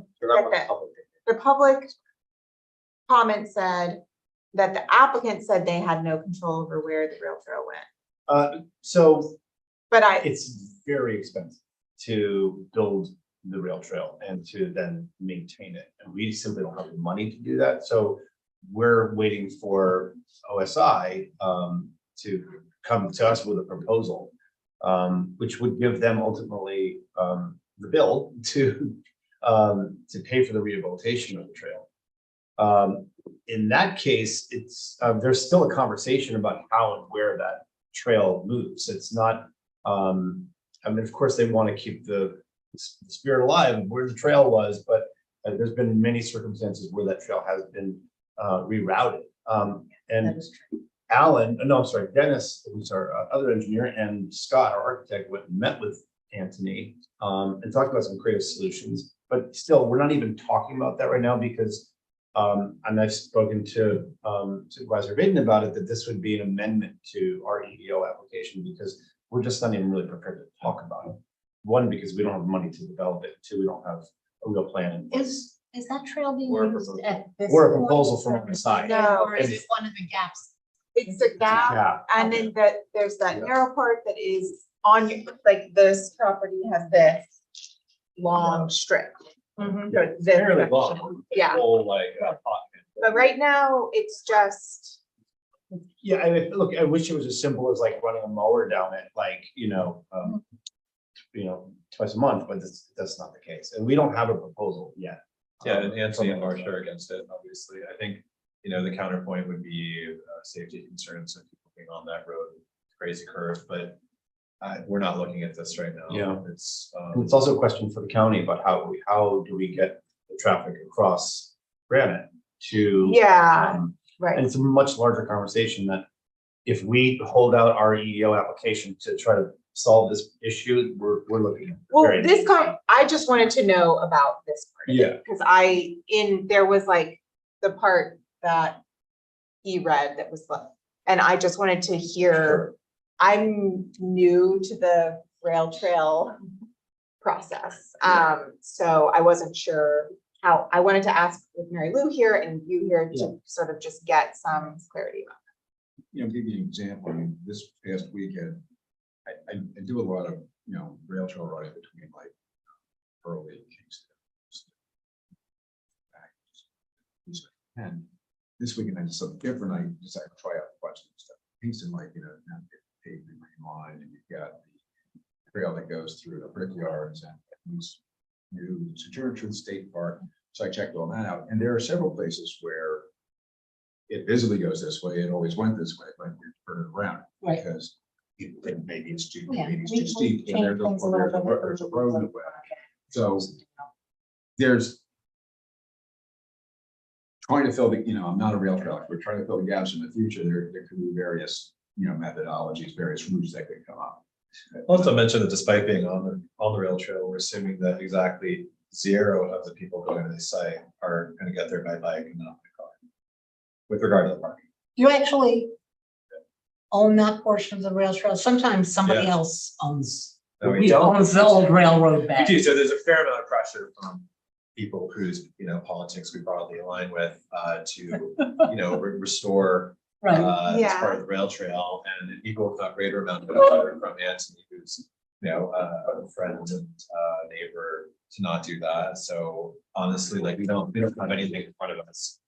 the public comment said that the applicant said they had no control over where the rail trail went. So But it's very expensive to build the rail trail and to then maintain it. And we simply don't have the money to do that. So we're waiting for OSI to come to us with a proposal, which would give them ultimately the bill to pay for the rehabilitation of the trail. In that case, it's there's still a conversation about how and where that trail moves. It's not, I mean, of course, they want to keep the spirit alive of where the trail was, but there's been many circumstances where that trail has been rerouted. And Alan, no, I'm sorry, Dennis, who's our other engineer, and Scott, our architect, went and met with Anthony and talked about some creative solutions. But still, we're not even talking about that right now because, and I've spoken to Supervisor Baden about it, that this would be an amendment to our EEO application because we're just not even really prepared to talk about it. One, because we don't have money to develop it. Two, we don't have a real plan in place. Is that trail being Or a used proposal. at this? Or a point? proposal from our side. No. Or is it one of the gaps? it's a gap, Yeah. and then there's that Yeah. narrow part that is on your, like this property has this long strip. Mhm. So this Fairly section. long. Yeah, Whole like pocket. but right now it's just Yeah, look, I wish it was as simple as like running a mower down it, like, twice a month, but that's not the case. And we don't have a proposal yet. Yeah, and Anthony and Marcia are against it, obviously. I think, the counterpoint would be safety concerns of people being on that road, crazy curve, but we're not looking at this right now. Yeah. It's, And it's also a question for the county about how do we get the traffic across Granite to. Yeah, And right. it's a much larger conversation that if we hold out our EEO application to try to solve this issue, we're looking at. Well, I just wanted to know about this part. of it, Yeah. Because there was like the part that he read that was like, and I just wanted to hear, Sure. I'm new to the rail trail process. So I wasn't sure how, I wanted to ask with Mary Lou here and you here to sort of just get some clarity about Give you an example, I mean, this past weekend, I do a lot of, rail trail riding between like Early and Kingston. And this weekend I did something different, I decided to try out a bunch of stuff. Kingston, like, now get paved in my line, and you've got the trail that goes through the brickyards and these new Sojourner Truth State Park. So I checked all that out, and there are several places where it visibly goes this way, it always went this way, but we turn it around. Right. Because people think maybe it's too, Yeah, maybe it's we- too steep, we and there's change things a a little bit. there's a road that way. So there's trying to fill the, I'm not a rail trail expert, trying to fill the gaps in the future, there could be various, methodologies, various routes that could come up. also mention that despite being on the rail trail, we're assuming that exactly 0 of the people going to the site are going to get there by bike and not by car. With regard to the parking. You actually own that portion of the rail trail. Sometimes somebody Yeah. else owns. No, we We don't. owns the old railroad bed. We do, so there's a fair amount of pressure from people whose, politics we broadly align with, to, restore, Right. as part of the rail trail, and an equal, if not greater amount of pressure from Anthony, who's, a friend and neighbor, to not do that. So honestly, like, we don't have anything in front of us.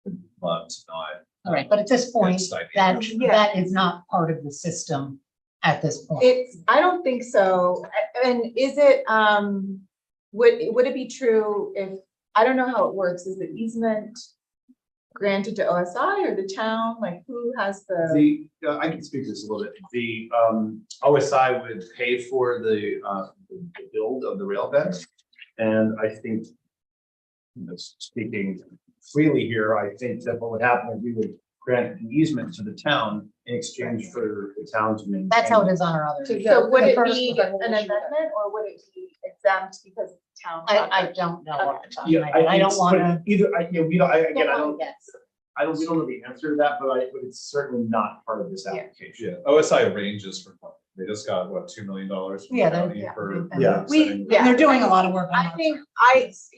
Would love to not. All right, but at this point, stymie that, action. that is not part of the system at this point. I don't think so. And is it, would it be true if, I don't know how it works, is it easement granted to OSI or the town, like who has the? I can speak to this a little bit. The OSI would pay for the build of the rail bed. And I think, speaking freely here, I think that what would happen is we would grant an easement to the town in exchange for the town to maintain. That's how it is on our other. So would The it first be was a an whole issue. amendment or would it be exempt because the town? I don't know. off the top of Yeah, my head. I don't wanna. Either, we don't, again, I don't, guess. we don't know the answer to that, but it's certainly not part of this Yeah. application. Yeah, OSI arranges for, they just got, what, $2 million? from the Yeah, county yeah. for Yeah. setting- Yeah. And they're doing a lot of work on I that. think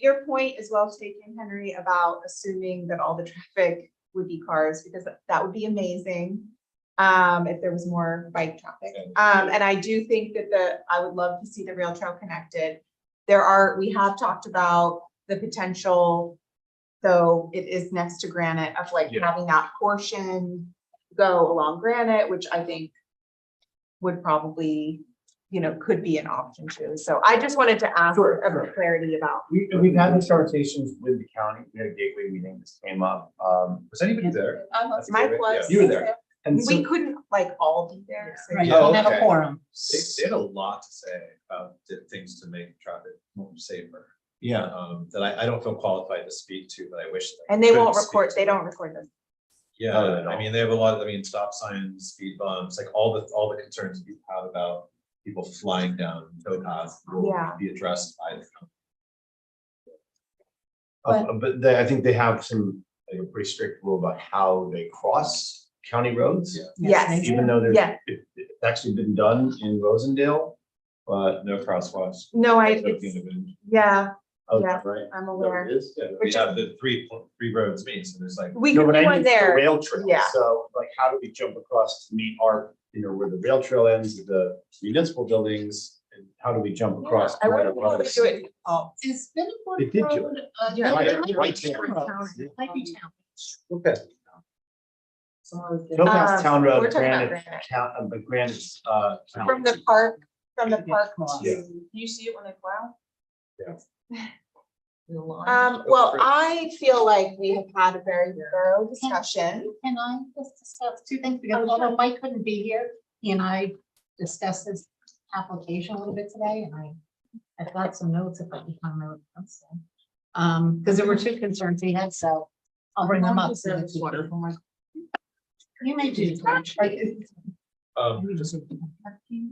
your point is well taken, Henry, about assuming that all the traffic would be cars, because that would be amazing. If there was more bike traffic. And I do think that I would love to see the rail trail connected. We have talked about the potential, though it is next to Granite, of like Yeah. having that portion go along Granite, which I think would probably, could be an option too. So I just wanted to ask Sure, a sure. bit clarity about. We've had these conversations with the county, we had a gateway meeting, this came up, Was anybody there? Mike was. You were there. and so. We couldn't like all be there. so- Right, you Oh, don't have a okay. quorum. They had a lot to say about things to make traffic more safer. Yeah, That I don't feel qualified to speak to, but I wish. that I And they could won't speak record, to. they don't record them. Yeah, No, they don't. I mean, they have a lot of, stop signs, speed bumps, like all the concerns that you have about people flying down towpaths will Yeah. be addressed by the. but I think they have like a pretty strict rule about how they cross county roads. Yeah. Yes. they do. Even though there's, Yeah. it's actually been done in Rosendale, but. No crosswalks. No, Yeah, Yeah. right. I'm aware. It is. Yeah, we Which have the three roads meet, so there's like. We No, could but do I one mean, the there. rail trail, Yeah. so like, how do we jump across to meet our, where the rail trail ends, the municipal buildings, and how do we jump across? I to where wonder if we the- do it. Oh, Is Binnenberg They did do Road, Yeah. it Right, might be right town there. roads. It might be town. Okay. Topaz Town we're Road, talking about Granite, Granite. but Granite's, From the park Yeah. Do you see it when they plow? Yeah. The line? Well, I feel like we have had a very thorough discussion. Can I just discuss two things? Because although Mike couldn't be here, he and I discussed this application a little bit today, and I've got some notes if I can find my notes. Because there were two concerns he had, so I'll bring them up. so that you can- You may do. Just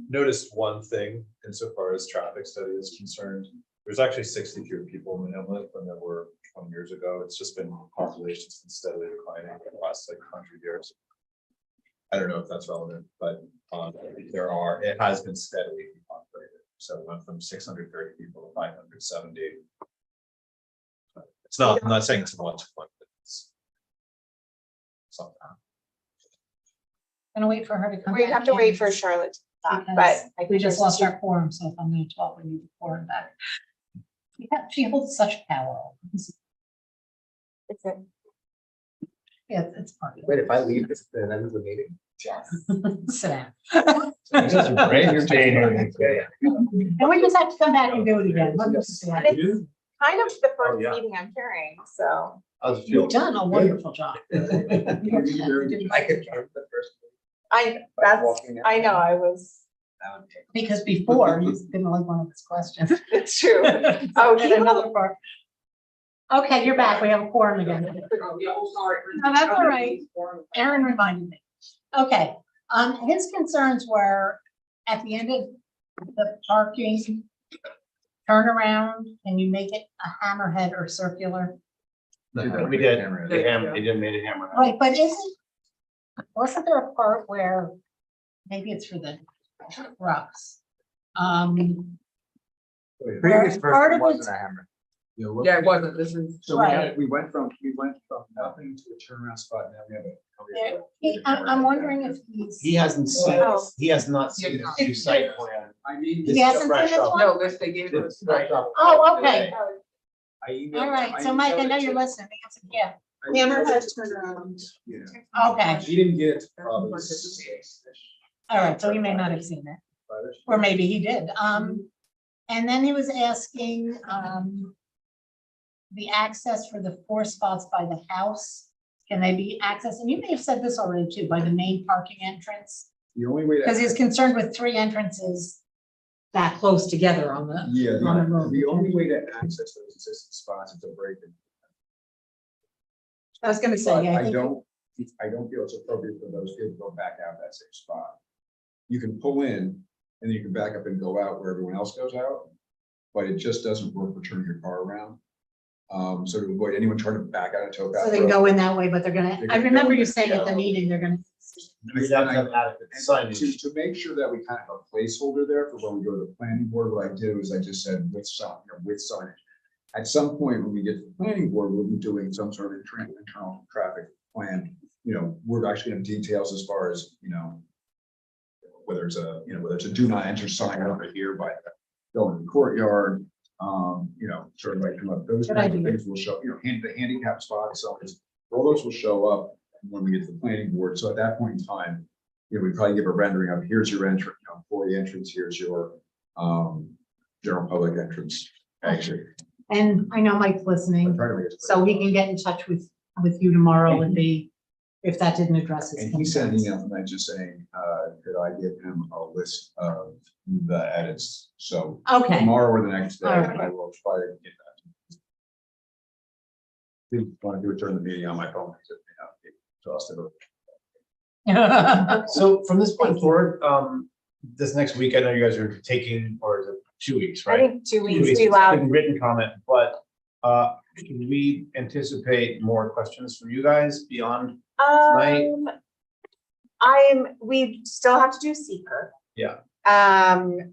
noticed one thing insofar as traffic study is concerned. There's actually 60 fewer people in the hamlet than there were 20 years ago. It's just been population's been steadily declining for the last like 100 years. I don't know if that's relevant, but it has been steadily populated. So it went from 630 people to 570. It's not, I'm not saying it's a bunch of fun, but it's something. Gonna wait for her to come. We'd back have to in, wait for Charlotte to come back, because but I We think just there's lost two- our quorum, so if I'm gonna talk, we need the quorum back. She holds such power. it's a- Yeah, it's part of Wait, if I leave this, then end of the meeting? it. Sit down. It's just a brain, you're taking it. And we just have to come back and do it again. Let me just say that. And it's kind of the Oh, first yeah. meeting I'm carrying, so. You've done a wonderful job. I could turn the first. I know, I was, Because before, you didn't like one of his questions. it's true. Oh, And another part. Okay, you're back. We have a quorum again. Oh, yeah, oh, sorry. No, that's all right. Aaron reminded me. Okay, his concerns were at the end of the parking turnaround, can you make it a hammerhead or circular? We did, they didn't make it hammer. Right, but wasn't there a part where maybe it's for the trucks? Previous part person of wasn't it's- a hammer. Yeah, it wasn't, this is. So Right. we went from nothing to a turnaround spot, now we have I'm wondering if He hasn't seen, Oh. he has not seen the new site plan. I mean. This He is hasn't fresh seen this off- one? No, this they gave us. this is fresh off- Oh, okay. I emailed- All right, so I Mike, I emailed know it you're to- listening. The answer, yeah. I emailed Hammerhead it to- Yeah. Okay, He didn't get it to probably all right, so he may not have seen it, or maybe he did. And then he was asking, the access for the 4 spots by the house. Can they be accessed? And you may have said this already too, by the main parking entrance, The only way because to, he's concerned with 3 entrances that close together on the. yeah, on the road. the only way to access those existing spots is to break them. I was gonna say, But yeah, I I think, don't feel it's appropriate for those kids to go back out that same spot. You can pull in and then you can back up and go out where everyone else goes out, but it just doesn't work for turning your car around. So to avoid anyone trying to back out of Topaz. so they Road. go in that way, but they're gonna, They're I gonna remember go you in, saying at the yeah. meeting, they're gonna. We'd have to have adequate And signage. to make sure that we kind of have a placeholder there for when we go to the planning board, what I did was I just said with signage. At some point, when we get to the planning board, we'll be doing some sort of internal traffic plan. We're actually gonna have details as far as, whether it's a do not enter sign over here by going to the courtyard, sort of like come up, those Good kinds of idea. things will show, the handicap spots, so all those will show up when we get to the planning board. So at that point in time, we probably give a rendering of here's your entrance, employee entrance, here's your general public entrance. Actually, And I know Mike's listening, so he can get in touch with you tomorrow and be, if that didn't address his. And he sent an concerns. email tonight just saying, could I give him a list of the edits? So Okay, tomorrow or the next day, All right. I will try to get that. If you want to do it during the meeting on my phone, because it may not be exhaustive. So from this point forward, this next week, I know you guys are taking, or is it 2 weeks, I right? think 2 2 weeks weeks, we allowed. in written comment, but can we anticipate more questions from you guys beyond? Right. We still have to do seeker. Yeah.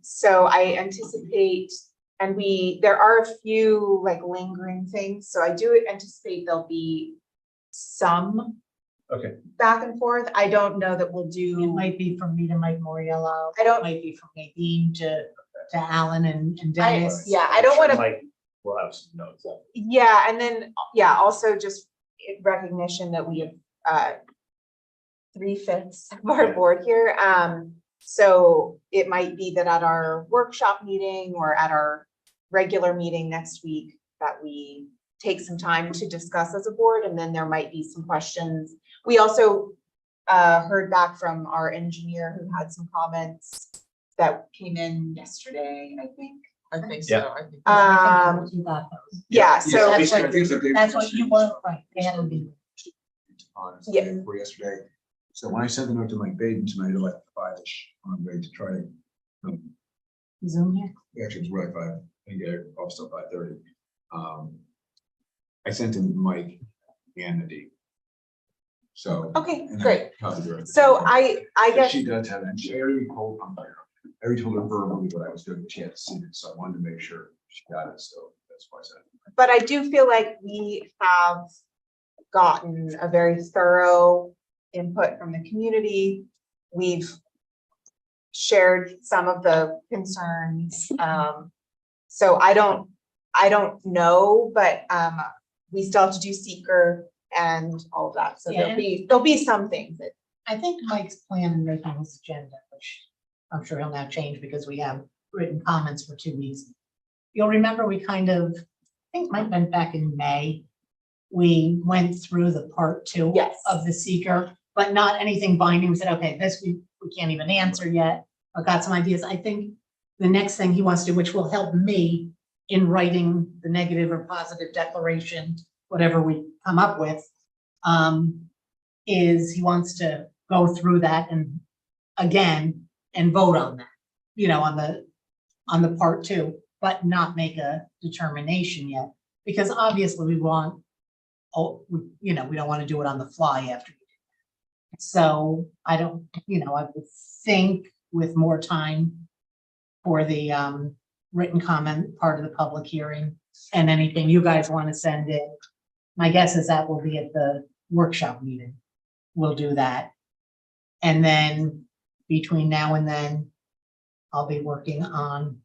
So I anticipate, and there are a few like lingering things, so I do anticipate there'll be some Okay, back and forth. I don't know that we'll It do, might be from me to Mike Moriello. I don't- It might be from Nadine to Alan and Dennis. I don't wanna, Mike, we'll have some notes. yeah, and then, also just in recognition that we have, 3/5 of our board here. So it might be that at our workshop meeting or at our regular meeting next week, that we take some time to discuss as a board, and then there might be some questions. We also heard back from our engineer who had some comments that came in yesterday, I think. I think so. I think. You got those. Yeah, Yes, so, That's I what- think so. That's what you were, right, they had to be. On Yeah. for yesterday. So when I sent the note to Mike Baden tonight at like 5-ish, on the way to try to, Zoom here. actually it was really 5, and get it off still 5:30. I sent him Mike and Nadine. So. okay, and I great. copied her. So I So guess, she does have, and she already told, I already told her verbally what I was doing, but she had to see it, so I wanted to make sure she got it, so that's why I said. but I do feel like we have gotten a very thorough input from the community. We've shared some of the concerns. So I don't know, but we still have to do seeker and all of that. So Yeah. there'll be some things that, I think Mike's plan in making his agenda, which I'm sure he'll now change because we have written comments for 2 weeks. You'll remember we kind of, I think it might have been back in May, we went through the part 2 Yes. of the seeker, but not anything binding. We said, okay, this we can't even answer yet. I got some ideas. I think the next thing he wants to do, which will help me in writing the negative or positive declaration, whatever we come up with, is he wants to go through that and again, and vote on that, you know, on the part 2, but not make a determination yet. Because obviously we want, we don't want to do it on the fly after. So I don't, I would think with more time for the written comment part of the public hearing and anything you guys want to send in, my guess is that will be at the workshop meeting. We'll do that. And then between now and then, I'll be working on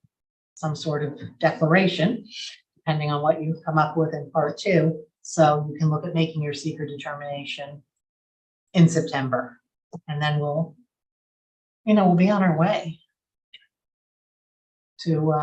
some sort of declaration, depending on what you come up with in part 2. So you can look at making your seeker determination in September. And then we'll be on our way to,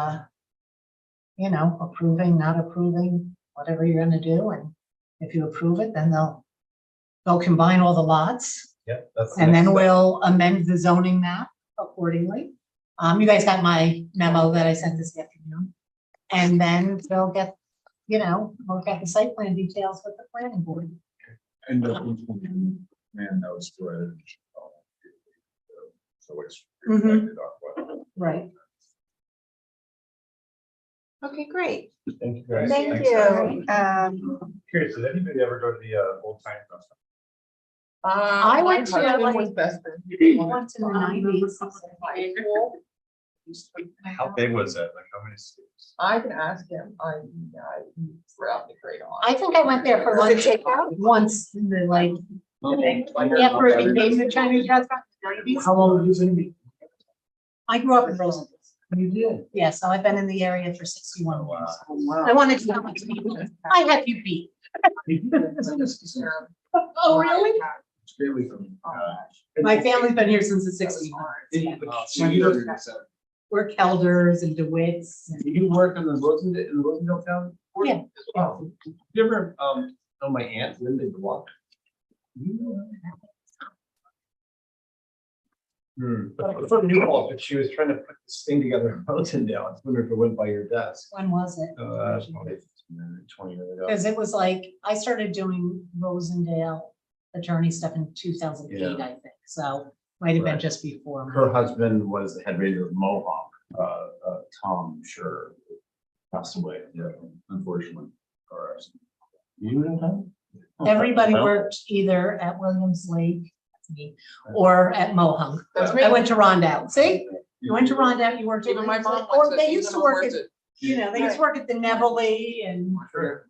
approving, not approving, whatever you're gonna do. And if you approve it, then they'll combine all the lots. Yeah, that's. And then we'll amend the zoning map accordingly. You guys got my memo that I sent this afternoon. And then they'll get, work out the site plan details with the planning board. And man, that was good. So it's. Mhm. reflected on what- Right. okay, great. Thank you guys. Thank Thanks, you. guys. Curious, did anybody ever go to the old time festival? I My went to, husband like, was best friend. Went to the 90s. How big was it? Like how many students? I can ask him. I throughout the great on. I think I went there for Was lunch it takeout? once in the after it became the Chinese restaurant. How long have you been? I grew up in Roseland. You did? Yeah, so I've been in the area for 61 Wow. years. Wow. I wanted to. I had you beat. Oh, really? It's really from. My family's been here since the 60s. So you live in the center. We're Kelders and DeWitts. and- You work in the Rosendale town? Yeah. Oh, did you ever, know my aunt Linda Gluck? But from New Paltz, but she was trying to put this thing together in Rosendale. I was wondering if it went by your desk. When was it? Probably 20 years ago. Because it was like, I started doing Rosendale attorney stuff in 2008, Yeah. I think. So might have been Right. just before. Her husband was the head ranger of Mohawk, Tom Sure, passed away, yeah, unfortunately. Or you know him? Everybody No. worked either at Williams Lake, that's me, or at Mohawk. That's me. I went to Rondout. See, you went to Rondout, you worked at Even my Williams mom Lake, or went to. they used to work at, it. they used to work at the Neville and. Sure.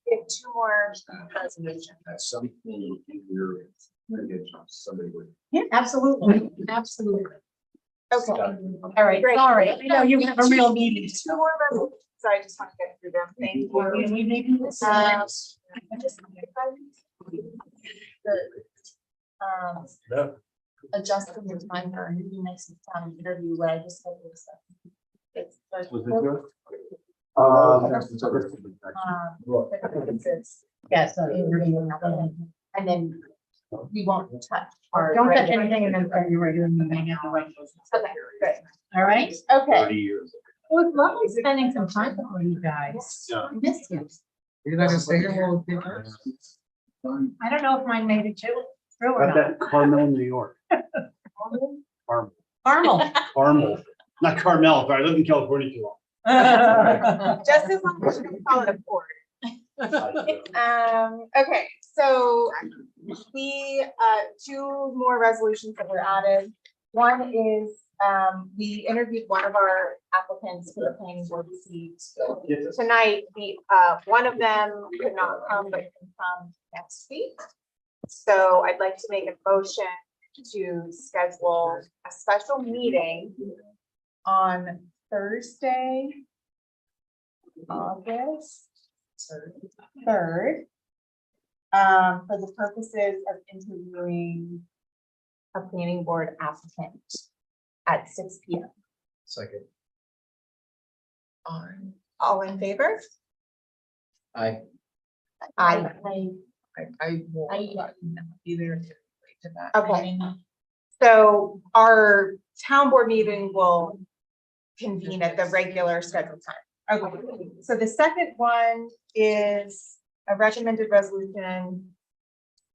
We have 2 more presentations. At some point in your, somebody would. Yeah, absolutely, absolutely. Okay. All right, Great. sorry, I know you have a real meeting. 2 more resolutions. So I just want to get through them. Thank you. We maybe this. Um, Yeah. Adjusting the time for a next time interview where I just had this stuff. It's like, Was it good? Yeah, so. and then we won't touch. Don't touch anything and then you're regular meeting at the right. Okay, good. All right? Okay. 30 years. Well, it's lovely spending some time with you guys. Yeah. I missed you. You're not gonna stay here while we I don't know if mine made it through or Got not. that Carmel, New York. Carmel, Caramel. Carmel, not Carmel, but I lived in California too long. Just as long as you don't call it a port. Okay, so we, two more resolutions that were added. One is, we interviewed one of our applicants for the planning board seat. Tonight, one of them could not come, but can come next week. So I'd like to make a motion to schedule a special meeting on Thursday, August 3rd, for the purposes of interviewing a planning board applicant at 6 p.m. Second. All in favor? I, Aye. I will be there to that. Okay. So our town board meeting will convene at the regular scheduled time. Okay, so the second one is a recommended resolution.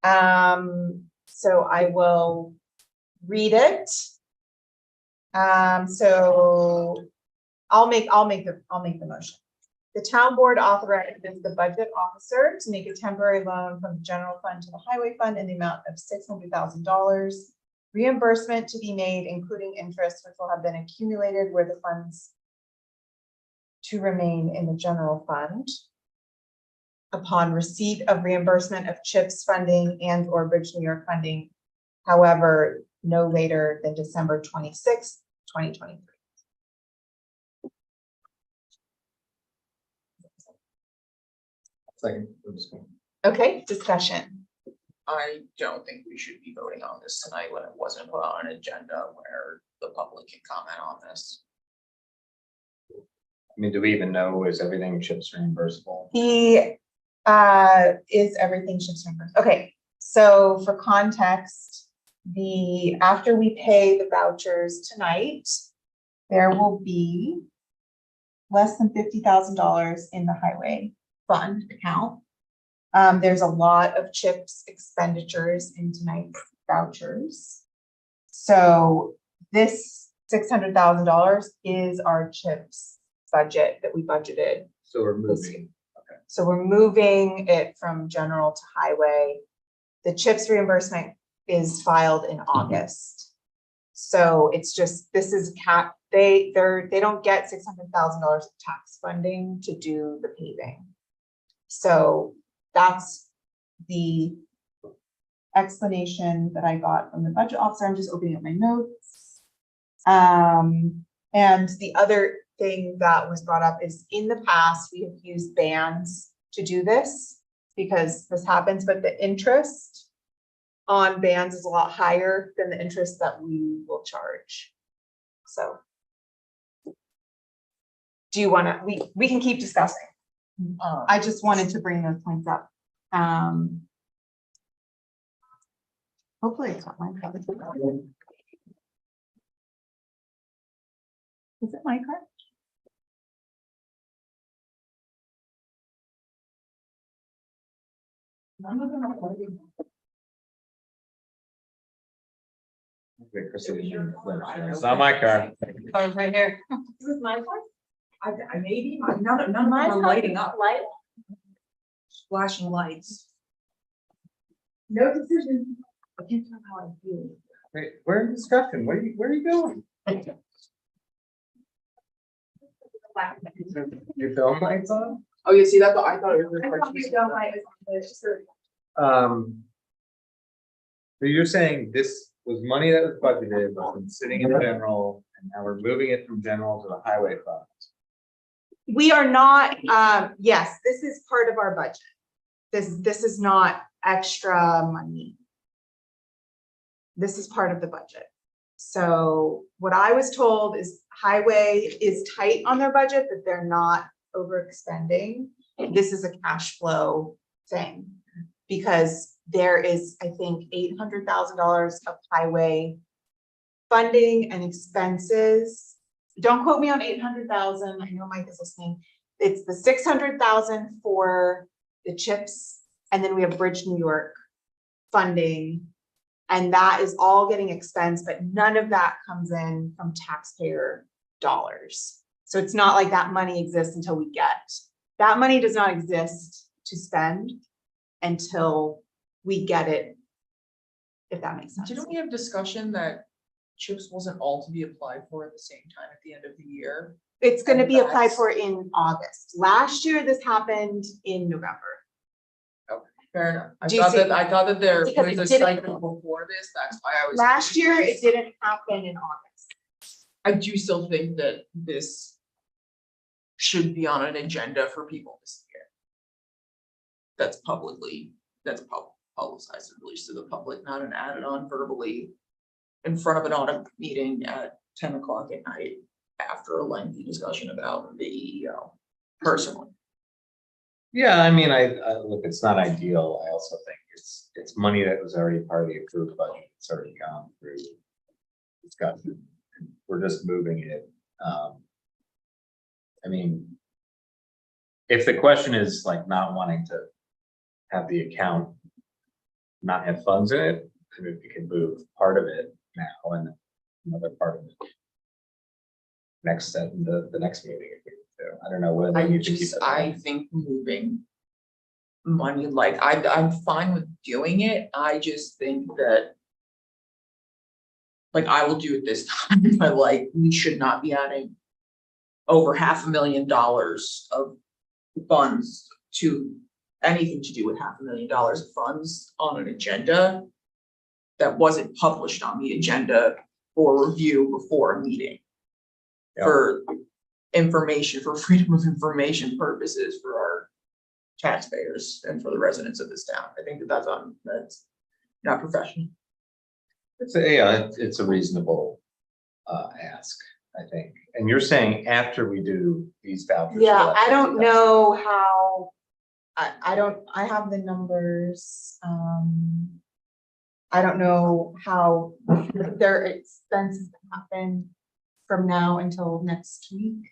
So I will read it. So I'll make the motion. The town board authorizes the budget officer to make a temporary loan from the general fund to the highway fund in the amount of $600,000. Reimbursement to be made, including interest, which will have been accumulated where the funds to remain in the general fund upon receipt of reimbursement of CHIPS funding and or Bridge New York funding, however, no later than December 26, 2023. second, we're just going. Okay, discussion. I don't think we should be voting on this tonight when it wasn't put on an agenda where the public can comment on this. I mean, do we even know, is everything CHIPS reimbursable? He is everything CHIPS reimbursed. Okay, so for context, after we pay the vouchers tonight, there will be less than $50,000 in the highway fund account. There's a lot of CHIPS expenditures in tonight's vouchers. So this $600,000 is our CHIPS budget that we budgeted. So we're this year. moving. Okay. So we're moving it from general to highway. The CHIPS reimbursement is filed in August. So it's just, this is they don't get $600,000 of tax funding to do the paving. So that's the explanation that I got from the budget officer. I'm just opening up my notes. And the other thing that was brought up is in the past, we have used bands to do this because this happens, but the interest on bands is a lot higher than the interest that we will charge. So do you want to, we can keep discussing. I just wanted to bring those points up. Hopefully it's not my card. Is it my card? Okay, Chrissy, it's not my car. Car's right here. This is my card? I maybe, none of them are lighting up, Light? flashing lights. No decision. I can't tell how I feel. Wait, we're in discussion. Where are you going? Your film lights on? Oh, you see, that's what I thought it was. I thought you don't like it. It's just a- So you're saying this was money that was budgeted, but been sitting in general, and now we're moving it from general to the highway fund? We are not, yes, this is part of our budget. This is not extra money. This is part of the budget. So what I was told is highway is tight on their budget, but they're not overexpending. This is a cash flow thing. Because there is, I think, $800,000 of highway funding and expenses. Don't quote me on 800,000. I know Mike is listening. It's the 600,000 for the CHIPS, and then we have Bridge New York funding. And that is all getting expensed, but none of that comes in from taxpayer dollars. So it's not like that money exists until we get. That money does not exist to spend until we get it, if that makes sense. Didn't we have discussion that CHIPS wasn't all to be applied for at the same time at the end of the year? It's gonna be applied That's- for in August. Last year, this happened in November. Fair enough. Do you see- I thought that there was Because a it didn't- cycle before this, that's why I was. Last year, it didn't happen in August. I do still think that this should be on an agenda for people to see it. That's publicized and released to the public, not an added on verbally in front of an audit meeting at 10 o'clock at night after a lengthy discussion about the EEO personally. Yeah, I mean, I look, it's not ideal. I also think it's money that was already part of the approved budget. It's already gone through. It's got, we're just moving it. I mean, if the question is like not wanting to have the account not have funds in it, I mean, we can move part of it now and another part of it next step in the next meeting. If we do. I don't know whether you think I think moving money, like I'm fine with doing it. I just think that like I will do it this time, but like we should not be adding over $500,000 of funds to anything to do with $500,000 of funds on an agenda that wasn't published on the agenda for review before a meeting. Yeah. For information, for freedom of information purposes for our taxpayers and for the residents of this town. I think that that's not professional. It's a reasonable ask, I think. And you're saying after we do these vouchers. Yeah, we'll I have don't 50,000. know how, I have the numbers. I don't know how their expenses happen from now until next week.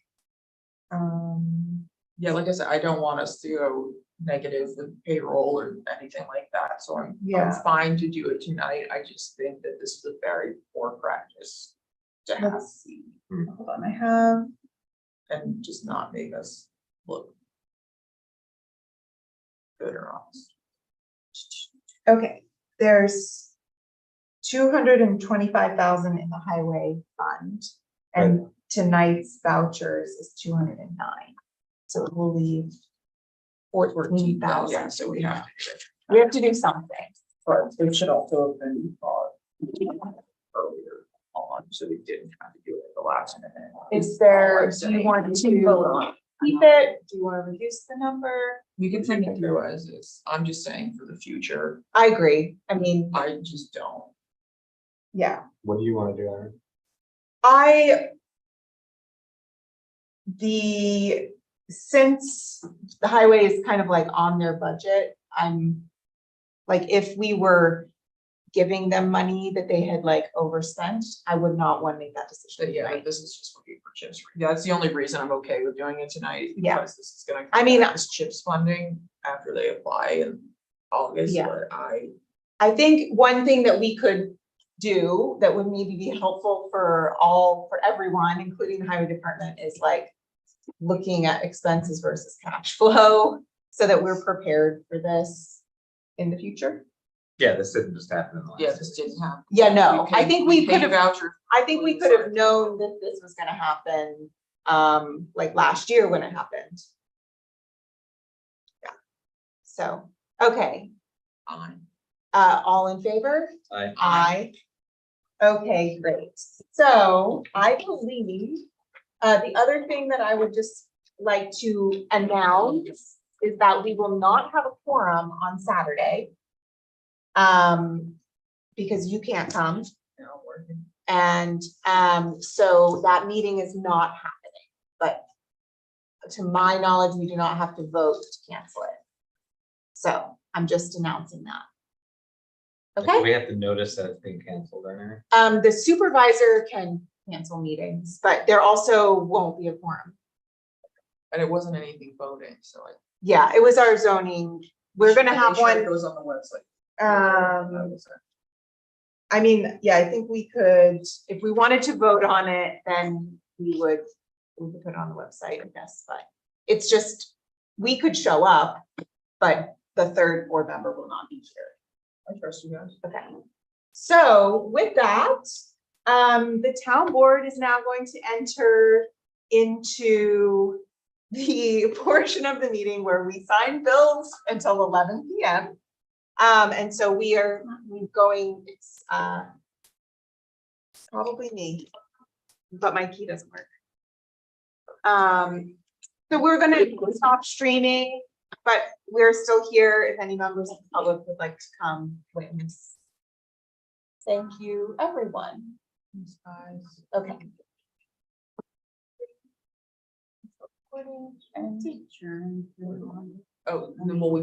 Yeah, like I said, I don't want us to go negative with payroll or anything like that, so I'm Yeah. fine to do it tonight. I just think that this is a very poor practice to have Let's see. Hold on, I have. and just not make us look good or honest. Okay, there's 225,000 in the highway fund. And tonight's vouchers is 209. So it will leave 14,000. Yeah, so we have to do it. We have to do something. But it should also have been earlier on, so we didn't have to do it at the last minute. Is there, I'm do you saying. want to keep it? Do you want to reduce the number? You can think it through as is. I'm just saying for the future, I agree. I mean, I just don't. yeah. What do you want to do, Aaron? Since the highway is kind of like on their budget, I'm like, if we were giving them money that they had like overspent, I would not want to make that But decision. yeah, tonight. this is just what we for CHIPS. Yeah, that's the only reason I'm okay with doing it tonight. is Yeah. Because this is gonna. I mean- This CHIPS funding after they apply in August, Yeah. but I think one thing that we could do that would maybe be helpful for everyone, including the highway department, is like looking at expenses versus cash flow so that we're prepared for this in the future. Yeah, this didn't just happen in the last. yeah, this didn't happen. Yeah, no, I think we paid could have, voucher. I think we could have known that this was gonna happen, like last year when it happened. Yeah. So, okay, Fine. all in favor? Aye. Okay, great. So I believe, the other thing that I would just like to announce is that we will not have a quorum on Saturday. Because you can't come. Yeah, I'm working. And so that meeting is not happening, but to my knowledge, we do not have to vote to cancel it. So I'm just announcing that. Like, Okay, we have to notice that it's being canceled or anything. the supervisor can cancel meetings, but there also won't be a quorum. And it wasn't anything voting, so I. Yeah, it was our zoning. We're gonna have Make sure It one, goes on the website. I mean, yeah, I think we could, if we wanted to vote on it, then we could put it on the website, I guess, but it's just, we could show up, but the third board member will not be here. I trust you guys. Okay. So with that, the town board is now going to enter into the portion of the meeting where we sign bills until 11 p.m. And so we're going, it's probably me, but my key doesn't work. So we're gonna stop streaming, but we're still here if any members of the public would like to come witness. Thank you, everyone. Okay. Oh, and then will we